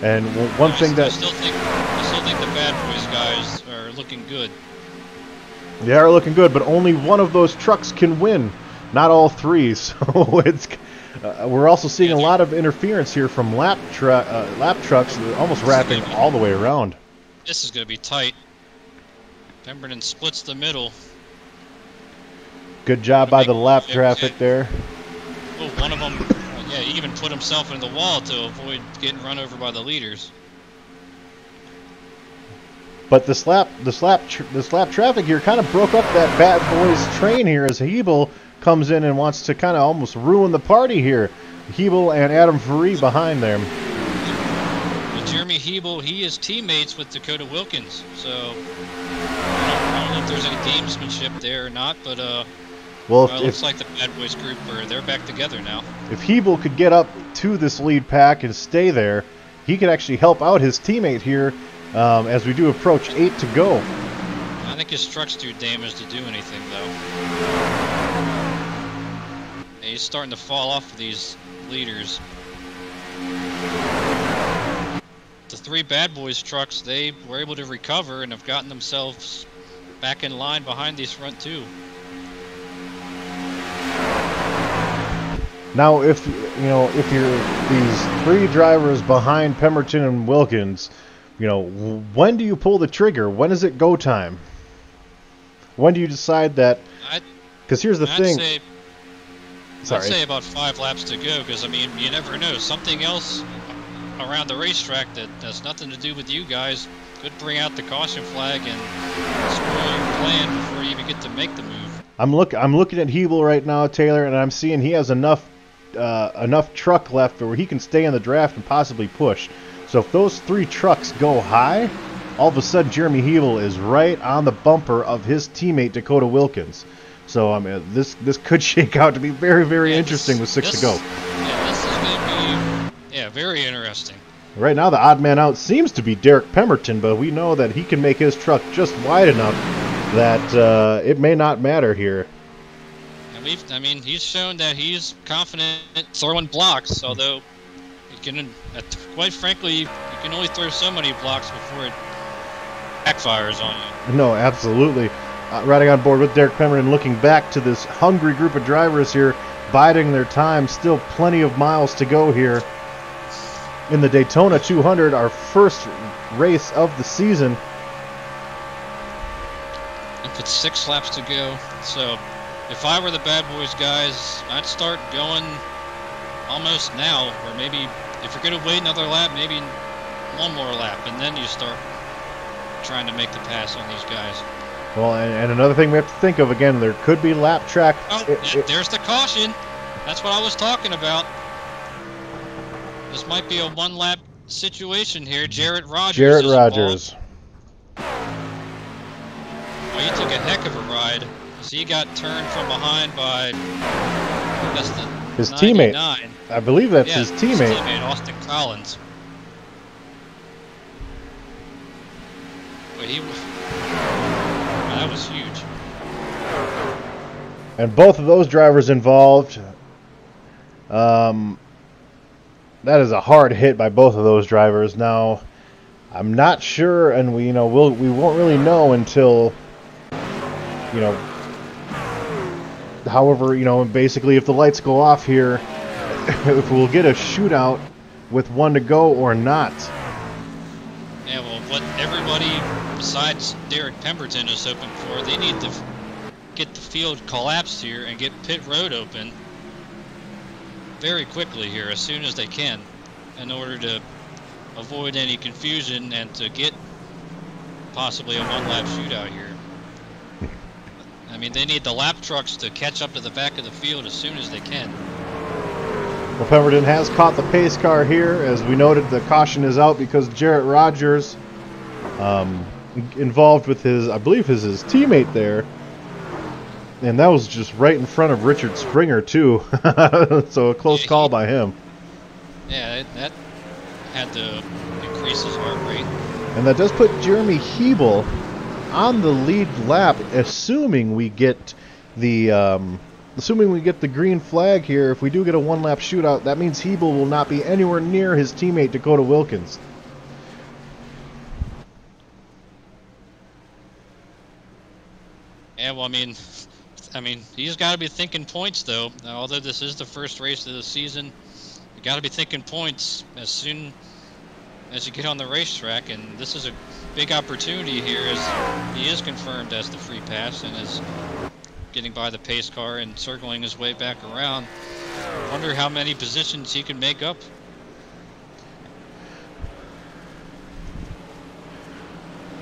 And one thing that I still think the Bad Boys guys are looking good. They are looking good, but only one of those trucks can win, not all 3. So it's we're also seeing a lot of interference here from lap trucks, almost wrapping all the way around. This is going to be tight. Pemberton splits the middle. Good job by the lap traffic there. Oh, one of them, yeah, he even put himself in the wall to avoid getting run over by the leaders. But this lap traffic here kind of broke up that Bad Boys train here as Hebel comes in and wants to kind of almost ruin the party here. Hebel and Adam Faree behind them. Well, Jeremy Hebel, he is teammates with Dakota Wilkins, so I don't know if there's any gamesmanship there or not, but well, it looks like the Bad Boys group they're back together now. If Hebel could get up to this lead pack and stay there, he could actually help out his teammate here as we do approach 8 to go. I think his truck's too damaged to do anything, though. He's starting to fall off of these leaders. The 3 Bad Boys trucks, they were able to recover and have gotten themselves back in line behind these front 2. Now, if if you're these three drivers behind Pemberton and Wilkins, when do you pull the trigger? When is it go time? When do you decide that? Because here's the thing. I'd say about 5 laps to go, because I mean, you never know. Something else around the racetrack that has nothing to do with you guys could bring out the caution flag and spoil your plan before you even get to make the move. I'm looking at Hebel right now, Taylor, and I'm seeing he has enough truck left where he can stay in the draft and possibly push. So if those 3 trucks go high, all of a sudden Jeremy Hebel is right on the bumper of his teammate Dakota Wilkins. So I mean, this could shake out to be very, very interesting with 6 to go. Yeah, this is going to be very interesting. Right now, the odd man out seems to be Derek Pemberton, but we know that he can make his truck just wide enough that it may not matter here. And he's shown that he's confident throwing blocks, although you can, quite frankly, you can only throw so many blocks before it backfires on you. No, absolutely. Riding on board with Derek Pemberton, looking back to this hungry group of drivers here, biding their time. Still plenty of miles to go here in the Daytona 200, our first race of the season. If it's 6 laps to go, so if I were the Bad Boys guys, I'd start going almost now, or maybe if you're going to wait another lap, maybe 1 more lap, and then you start trying to make the pass on these guys. Well, and another thing we have to think of, again, there could be lap track. Oh, there's the caution. That's what I was talking about. This might be a 1-lap situation here. Jarrett Rogers. Rogers. Well, he took a heck of a ride. So he got turned from behind by, I guess, his teammate. I believe that's his teammate. His teammate, Austin Collins. But that was huge. And both of those drivers involved. That is a hard hit by both of those drivers. Now, I'm not sure, and we won't really know until however, basically if the lights go off here, if we'll get a shootout with 1 to go or not. Yeah, well, what everybody besides Derek Pemberton is hoping for, they need to get the field collapsed here and get pit road open very quickly here, as soon as they can, in order to avoid any confusion and to get possibly a 1-lap shootout here. I mean, they need the lap trucks to catch up to the back of the field as soon as they can. Well, Pemberton has caught the pace car here. As we noted, the caution is out because Jarrett Rogers, involved with I believe his teammate there. And that was just right in front of Richard Springer, too. So a close call by him. Yeah, that had to increase his heart rate. And that does put Jeremy Hebel on the lead lap, assuming we get the green flag here. If we do get a 1-lap shootout, that means Hebel will not be anywhere near his teammate Dakota Wilkins. Yeah, well, I mean, he's got to be thinking points, though. Although this is the first race of the season, you got to be thinking points as soon as you get on the racetrack, and this is a big opportunity here, as he is confirmed as the free pass and is getting by the pace car and circling his way back around. Wonder how many positions he can make up.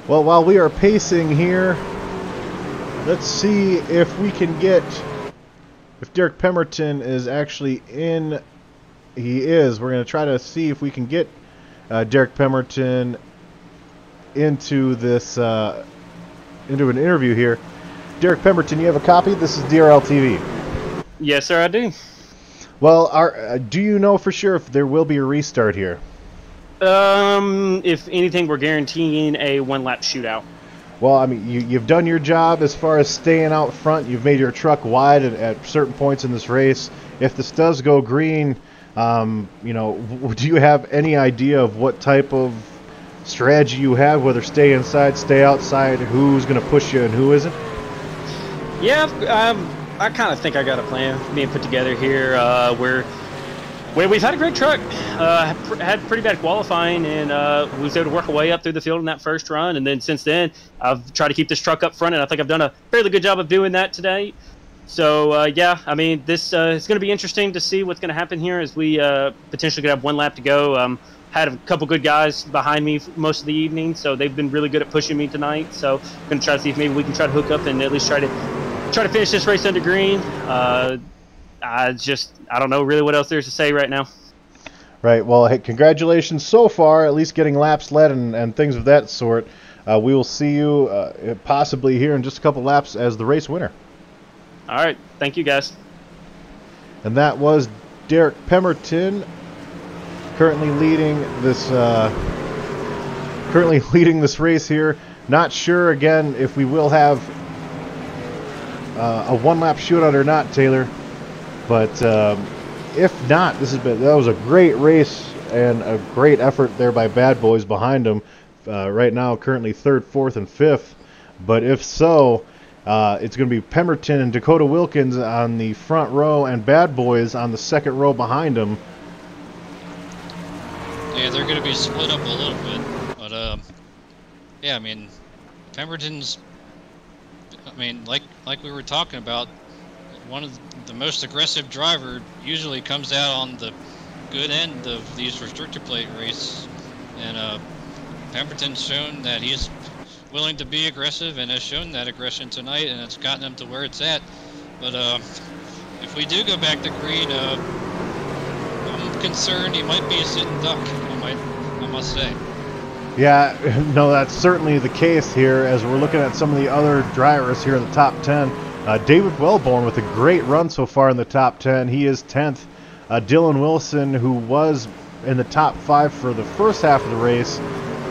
Well, while we are pacing here, let's see if we can get, if Derek Pemberton is actually in. He is. We're going to try to see if we can get Derek Pemberton into this, into an interview here. Derek Pemberton, you have a copy? This is DRL TV. Yes, sir, I do. Well, do you know for sure if there will be a restart here? If anything, we're guaranteeing a 1-lap shootout. Well, I mean, you've done your job as far as staying out front. You've made your truck wide at certain points in this race. If this does go green, do you have any idea of what type of strategy you have, whether stay inside, stay outside, who's going to push you and who isn't? Yeah, I kind of think I got a plan being put together here. Where we've had a great truck, had pretty bad qualifying, and we was able to work our way up through the field in that first run. And then since then, I've tried to keep this truck up front, and I think I've done a fairly good job of doing that today. So yeah, I mean, this is going to be interesting to see what's going to happen here as we potentially could have one lap to go. Had a couple good guys behind me most of the evening, so they've been really good at pushing me tonight. So I'm going to try to see if maybe we can try to hook up and at least try to finish this race under green. I don't know really what else there's to say right now. Right. Well, hey, congratulations so far, at least getting laps led and things of that sort. We will see you possibly here in just a couple laps as the race winner. All right. Thank you, guys. And that was Derek Pemberton, currently leading this race here. Not sure again if we will have a one-lap shootout or not, Taylor. But if not, that was a great race and a great effort there by Bad Boys behind them. Right now, currently 3rd, 4th, and 5th. But if so, it's going to be Pemberton and Dakota Wilkins on the front row and Bad Boys on the 2nd row behind them. Yeah, they're going to be split up a little bit. But, yeah, I mean, Pemberton's, like we were talking about, one of the most aggressive driver usually comes out on the good end of these restrictor plate races, and Pemberton's shown that he's willing to be aggressive and has shown that aggression tonight, and it's gotten him to where it's at. But if we do go back to green, I'm concerned he might be a sitting duck. I must say. Yeah, no, that's certainly the case here as we're looking at some of the other drivers here in the top 10. David Wellborn with a great run so far in the top 10. He is 10th. Dylan Wilson, who was in the top 5 for the first half of the race,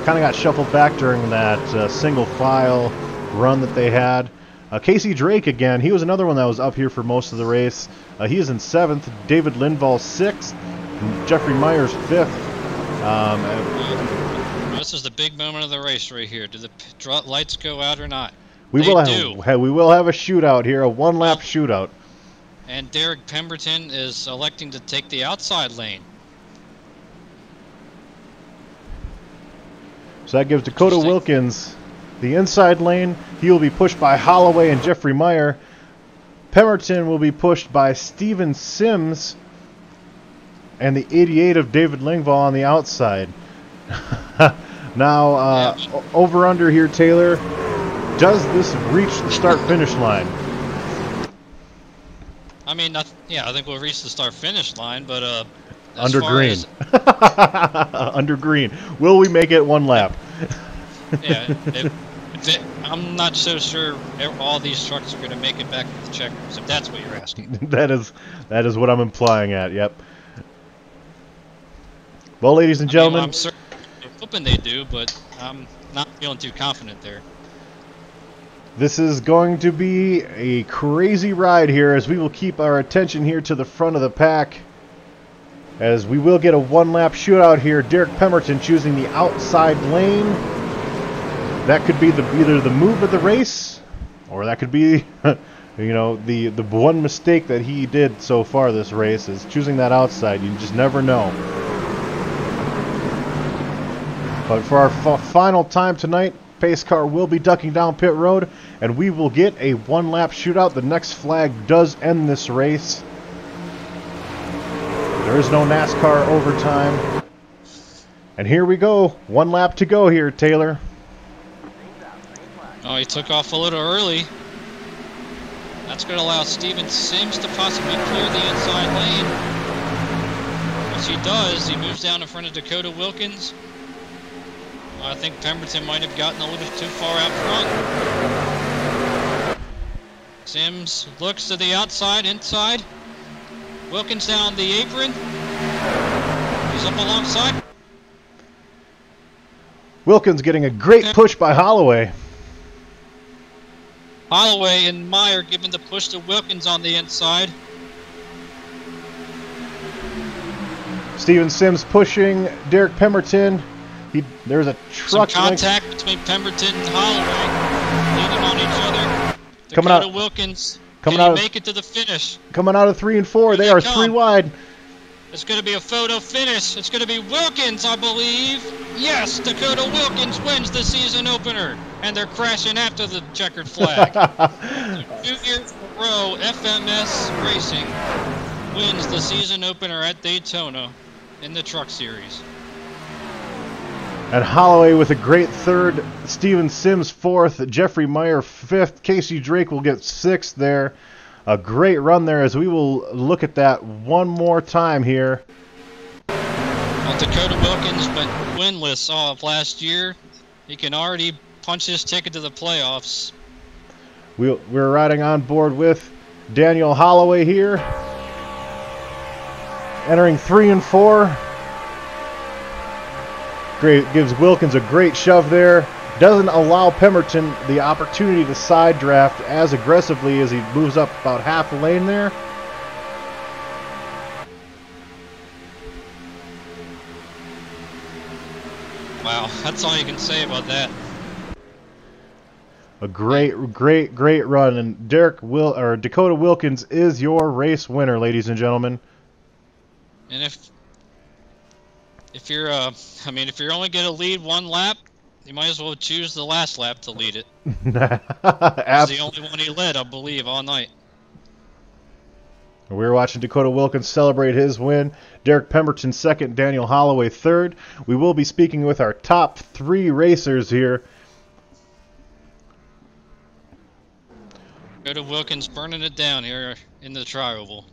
kind of got shuffled back during that single file run that they had. Casey Drake again, he was another one that was up here for most of the race. He is in 7th. David Lindvall 6th. And Jeffrey Myers 5th. This is the big moment of the race right here. Do the lights go out or not? We will have a shootout here, a one-lap shootout. And Derek Pemberton is electing to take the outside lane. So that gives Dakota Wilkins the inside lane. He will be pushed by Holloway and Jeffrey Meyer. Pemberton will be pushed by Steven Sims and the 88 of David Lingvall on the outside. Now, over-under here, Taylor. Does this reach the start-finish line? I mean, yeah, I think we'll reach the start-finish line, but under green. Under green. Will we make it one lap? Yeah, I'm not so sure all these trucks are going to make it back to the checkers, if that's what you're asking. that is what I'm implying at. Yep. Well, ladies and gentlemen, I'm hoping they do, but I'm not feeling too confident there. This is going to be a crazy ride here as we will keep our attention here to the front of the pack as we will get a one-lap shootout here. Derek Pemberton choosing the outside lane. That could be either the move of the race or that could be the one mistake that he did so far this race is choosing that outside. You just never know. But for our final time tonight, pace car will be ducking down pit road, and we will get a one-lap shootout. The next flag does end this race. There is no NASCAR overtime. And here we go. One lap to go here, Taylor. Oh, he took off a little early. That's going to allow Steven Sims to possibly clear the inside lane. Once he does, he moves down in front of Dakota Wilkins. I think Pemberton might have gotten a little too far out front. Sims looks to the outside, inside. Wilkins down the apron. He's up alongside. Wilkins getting a great push by Holloway. Holloway and Meyer giving the push to Wilkins on the inside. Steven Sims pushing Derek Pemberton. There's a truck. Some contact between Pemberton and Holloway. Leaning on each other. Coming out. Wilkins. Coming Can out he make it to the finish? Coming out of 3 and 4, they are 3 wide. It's going to be a photo finish. It's going to be Wilkins, I believe. Yes, Dakota Wilkins wins the season opener. And they're crashing after the checkered flag. 2 years in a row, FMS Racing wins the season opener at Daytona in the Truck Series. And Holloway with a great third, Steven Sims fourth, Jeffrey Meyer fifth, Casey Drake will get sixth there. A great run there as we will look at that one more time here. Well, Dakota Wilkins went winless all of last year. He can already punch his ticket to the playoffs. We're riding on board with Daniel Holloway here. Entering 3 and 4. Great, gives Wilkins a great shove there. Doesn't allow Pemberton the opportunity to side draft as aggressively as he moves up about half the lane there. Wow, that's all you can say about that. A great run, and Dakota Wilkins is your race winner, ladies and gentlemen. And if you're if you're only going to lead one lap, you might as well choose the last lap to lead it. It's the only one he led, I believe, all night. We're watching Dakota Wilkins celebrate his win. Derek Pemberton second, Daniel Holloway third. We will be speaking with our top 3 racers here. Dakota Wilkins burning it down here in the tri-oval.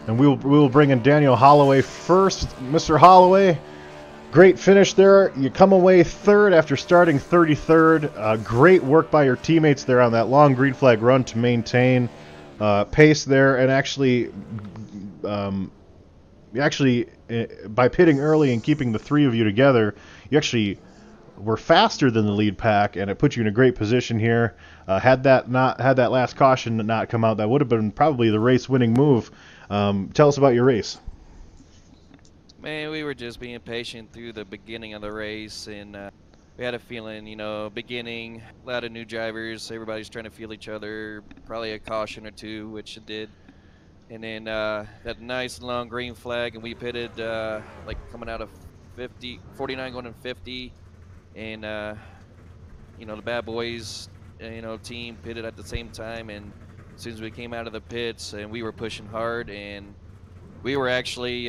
And we will bring in Daniel Holloway first. Mr. Holloway, great finish there. You come away third after starting 33rd. Great work by your teammates there on that long green flag run to maintain pace there, and actually by pitting early and keeping the 3 of you together, you actually were faster than the lead pack, and it put you in a great position here. Had that last caution not come out, that would have been probably the race-winning move. Tell us about your race. Man, we were just being patient through the beginning of the race, and we had a feeling, beginning, a lot of new drivers, everybody's trying to feel each other, probably a caution or 2, which it did. And then that nice long green flag, and we pitted coming out of 49 going to 50, and the bad boys, team pitted at the same time, and as soon as we came out of the pits, and we were pushing hard, and we were actually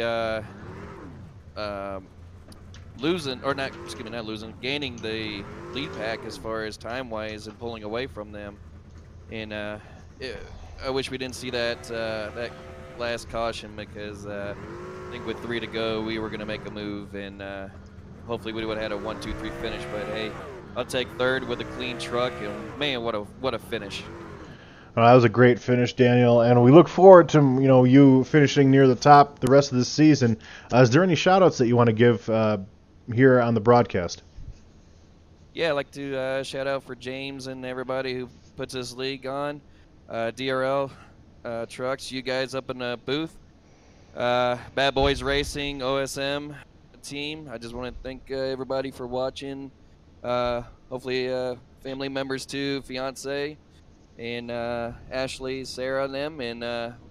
gaining the lead pack as far as time-wise and pulling away from them. And I wish we didn't see that last caution, because I think with 3 to go, we were going to make a move, and hopefully we would have had a 1-2-3 finish. But hey, I'll take third with a clean truck, and man, what a finish. That was a great finish, Daniel, and we look forward to you finishing near the top the rest of this season. Is there any shout-outs that you want to give here on the broadcast? Yeah, I'd like to shout out for James and everybody who puts this league on. DRL Trucks, you guys up in the booth. Bad Boys Racing, OSM team. I just want to thank everybody for watching. Hopefully family members too, fiance. And Ashley, Sarah, and them, and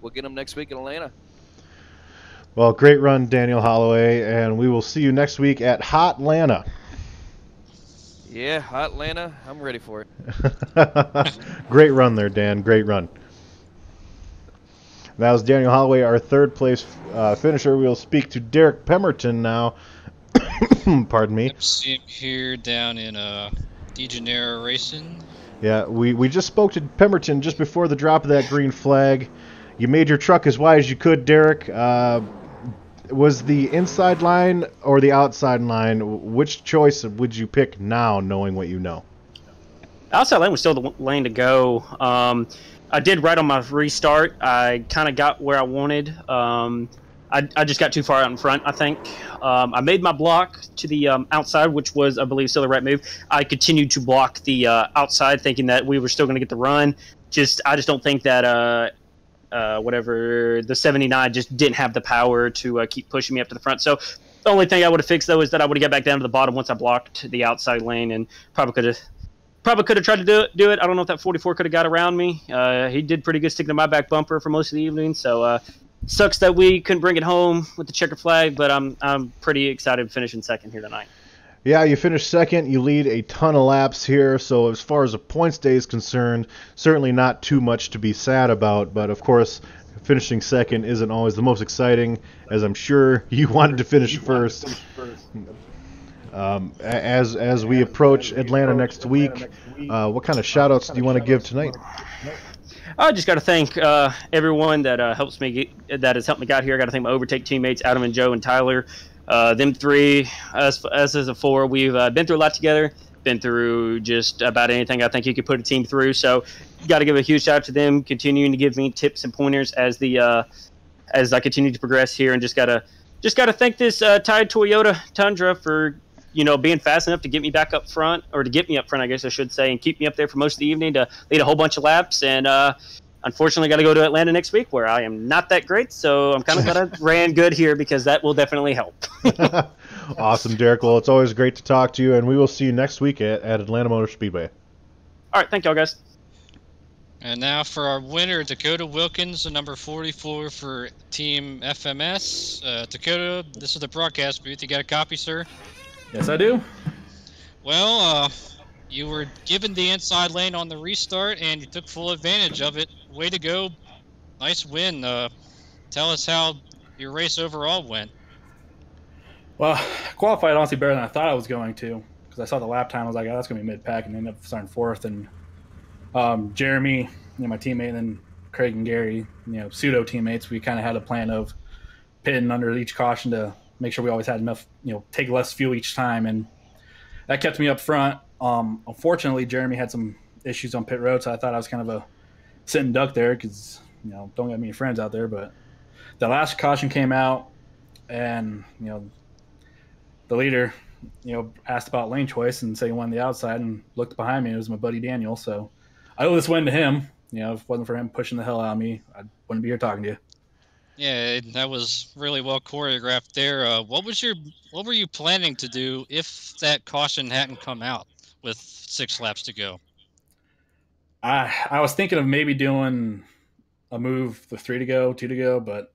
we'll get them next week in Atlanta. Well, great run, Daniel Holloway, and we will see you next week at Hotlanta. Yeah, Hotlanta, I'm ready for it. Great run there, Dan. Great run. That was Daniel Holloway, our third place finisher. We'll speak to Derek Pemberton now. Pardon me. See him here down in De Janeiro Racing. Yeah, we just spoke to Pemberton just before the drop of that green flag. You made your truck as wide as you could, Derek. Was the inside line or the outside line, which choice would you pick now, knowing what you know? Outside lane was still the lane to go. I did right on my restart. I kind of got where I wanted. I just got too far out in front, I think. I made my block to the outside, which was, I believe, still the right move. I continued to block the outside, thinking that we were still going to get the run. I just don't think that the 79 just didn't have the power to keep pushing me up to the front. So the only thing I would have fixed, though, is that I would have got back down to the bottom once I blocked the outside lane, and probably could have Probably could have tried to do it. I don't know if that 44 could have got around me. He did pretty good sticking to my back bumper for most of the evening. So sucks that we couldn't bring it home with the checker flag, but I'm pretty excited to finish in second here tonight. Yeah, you finished second. You lead a ton of laps here. So as far as the points day is concerned, certainly not too much to be sad about. But of course, finishing second isn't always the most exciting, as I'm sure you wanted to finish first. As we approach Atlanta next week, what kind of shout-outs do you want to give tonight? I just got to thank everyone that that has helped me get here. I got to thank my overtake teammates, Adam and Joe and Tyler. Them three, us as a four, we've been through a lot together. Been through just about anything I think you could put a team through. So, got to give a huge shout out to them, continuing to give me tips and pointers as I continue to progress here, and just gotta thank this Tide Toyota Tundra for being fast enough to get me back up front, or to get me up front, I guess I should say, and keep me up there for most of the evening to lead a whole bunch of laps. And unfortunately, got to go to Atlanta next week, where I am not that great. So I'm kind of glad I ran good here, because that will definitely help. Awesome, Derek. Well, it's always great to talk to you, and we will see you next week at Atlanta Motor Speedway. All right, thank y'all, guys. And now for our winner, Dakota Wilkins, the number 44 for Team FMS. Dakota, this is the broadcast booth. You got a copy, sir? Yes, I do. Well, you were given the inside lane on the restart, and you took full advantage of it. Way to go. Nice win. Tell us how your race overall went. Well, I qualified honestly better than I thought I was going to, because I saw the lap time. I was like, oh, that's going to be mid-pack, and ended up starting fourth. And Jeremy, my teammate, and then Craig and Gary, pseudo teammates, we kind of had a plan of pitting under each caution to make sure we always had enough, take less fuel each time. And that kept me up front. Unfortunately, Jeremy had some issues on pit road, so I thought I was kind of a sitting duck there, because, don't got many friends out there. But the last caution came out, and, the leader, asked about lane choice and said he wanted the outside, and looked behind me. It was my buddy Daniel. So I owe this win to him. If it wasn't for him pushing the hell out of me, I wouldn't be here talking to you. Yeah, that was really well choreographed there. What were you planning to do if that caution hadn't come out with 6 laps to go? I was thinking of maybe doing a move with 3 to go, 2 to go, but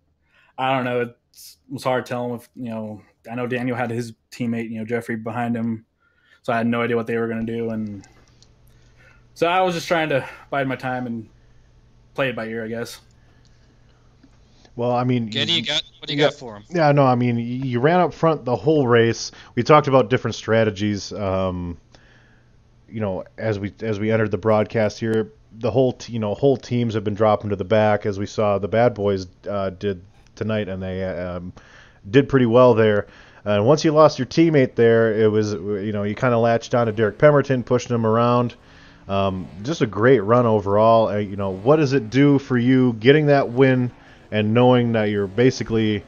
I don't know. It was hard telling with, I know Daniel had his teammate, Jeffrey, behind him, so I had no idea what they were going to do. And so I was just trying to bide my time and play it by ear, I guess. Well, I mean, Getty, what do you got for him? Yeah, no, I mean, you ran up front the whole race. We talked about different strategies. As we entered the broadcast here, the whole teams have been dropping to the back, as we saw the bad boys did tonight, and they did pretty well there. And once you lost your teammate there, it was you kind of latched on to Derek Pemberton, pushing him around. Just a great run overall. What does it do for you getting that win? And knowing that you're basically,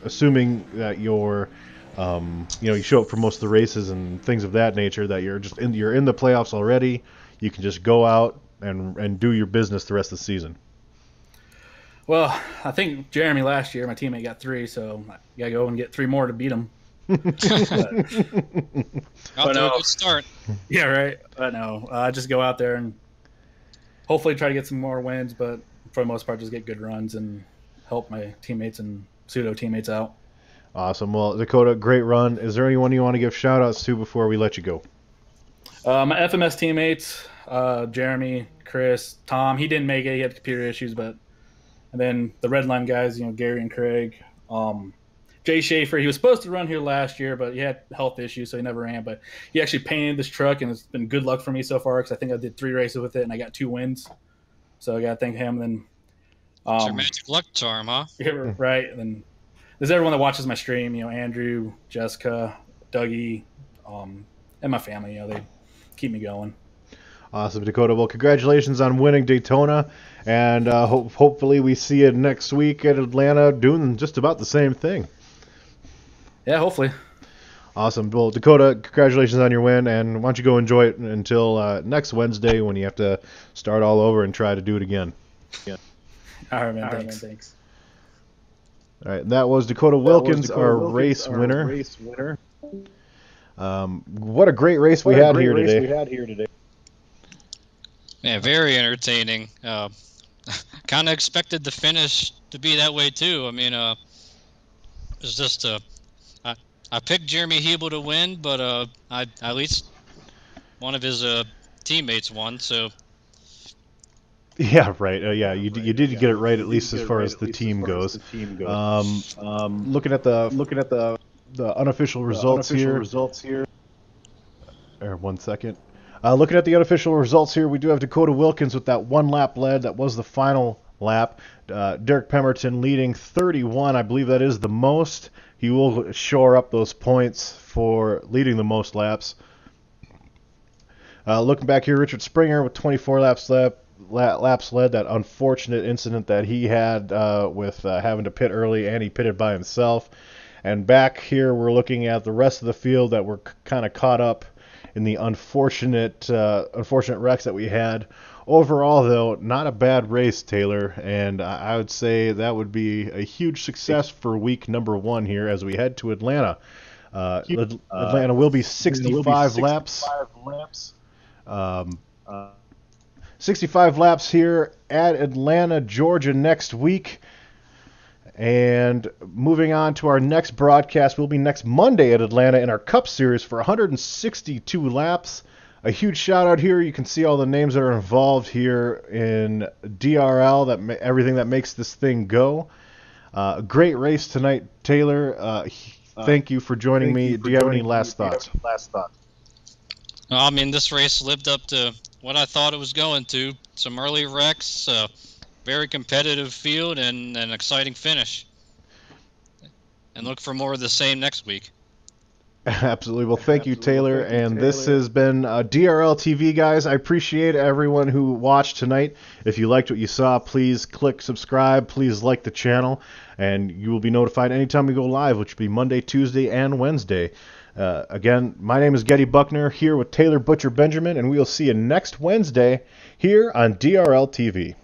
assuming that you're, you show up for most of the races and things of that nature, that you're in the playoffs already, you can just go out and do your business the rest of the season. Well, I think Jeremy last year, my teammate, got 3, so I gotta go and get 3 more to beat him. Off to a good start. Yeah, right. But no, I just go out there and hopefully try to get some more wins, but for the most part, just get good runs and help my teammates and pseudo teammates out. Awesome. Well, Dakota, great run. Is there anyone you want to give shout outs to before we let you go? My FMS teammates, Jeremy, Chris, Tom. He didn't make it. He had computer issues, and then the Red Line guys, Gary and Craig. Jay Schaefer, he was supposed to run here last year, but he had health issues, so he never ran. But he actually painted this truck, and it's been good luck for me so far, because I think I did 3 races with it, and I got 2 wins. So I got to thank him. And then, it's your magic luck charm, huh? Yeah, right. And then there's everyone that watches my stream, Andrew, Jessica, Dougie, and my family. They keep me going. Awesome, Dakota. Well, congratulations on winning Daytona, and hopefully we see you next week at Atlanta doing just about the same thing. Yeah, hopefully. Awesome. Well, Dakota, congratulations on your win, and why don't you go enjoy it until next Wednesday, when you have to start all over and try to do it again. Yeah. All right, man. Thanks. All right, and that was Dakota Wilkins, our race winner. What a great race we had here today. Yeah, very entertaining. Kind of expected the finish to be that way too. I mean, it's just I picked Jeremy Hebel to win, but I at least one of his teammates won. So Yeah, right. You did get it right, at least as far as the team goes. Looking at the unofficial results here. Or 1 second. Looking at the unofficial results here, we do have Dakota Wilkins with that 1 lap lead. That was the final lap. Derek Pemberton leading 31. I believe that is the most. He will shore up those points for leading the most laps. Looking back here, Richard Springer with 24 laps led. That unfortunate incident that he had with having to pit early, and he pitted by himself. And back here, we're looking at the rest of the field that were kind of caught up in the unfortunate wrecks that we had. Overall, though, not a bad race, Taylor, and I would say that would be a huge success for week number 1 here as we head to Atlanta. Atlanta will be 65 laps. 65 laps here at Atlanta, Georgia next week. And moving on to our next broadcast, we'll be next Monday at Atlanta in our Cup Series for 162 laps. A huge shout out here. You can see all the names that are involved here in DRL, everything that makes this thing go. A great race tonight, Taylor. Thank you for joining me. Do you have any last thoughts? I mean, this race lived up to what I thought it was going to. Some early wrecks, very competitive field, and an exciting finish. And look for more of the same next week. Absolutely. Well, thank you, Taylor. And this has been DRL TV, guys. I appreciate everyone who watched tonight. If you liked what you saw, please click subscribe. Please like the channel. And you will be notified anytime we go live, which will be Monday, Tuesday, and Wednesday. Again, my name is Getty Buckner, here with Taylor Butcher Benjamin, and we will see you next Wednesday here on DRL TV.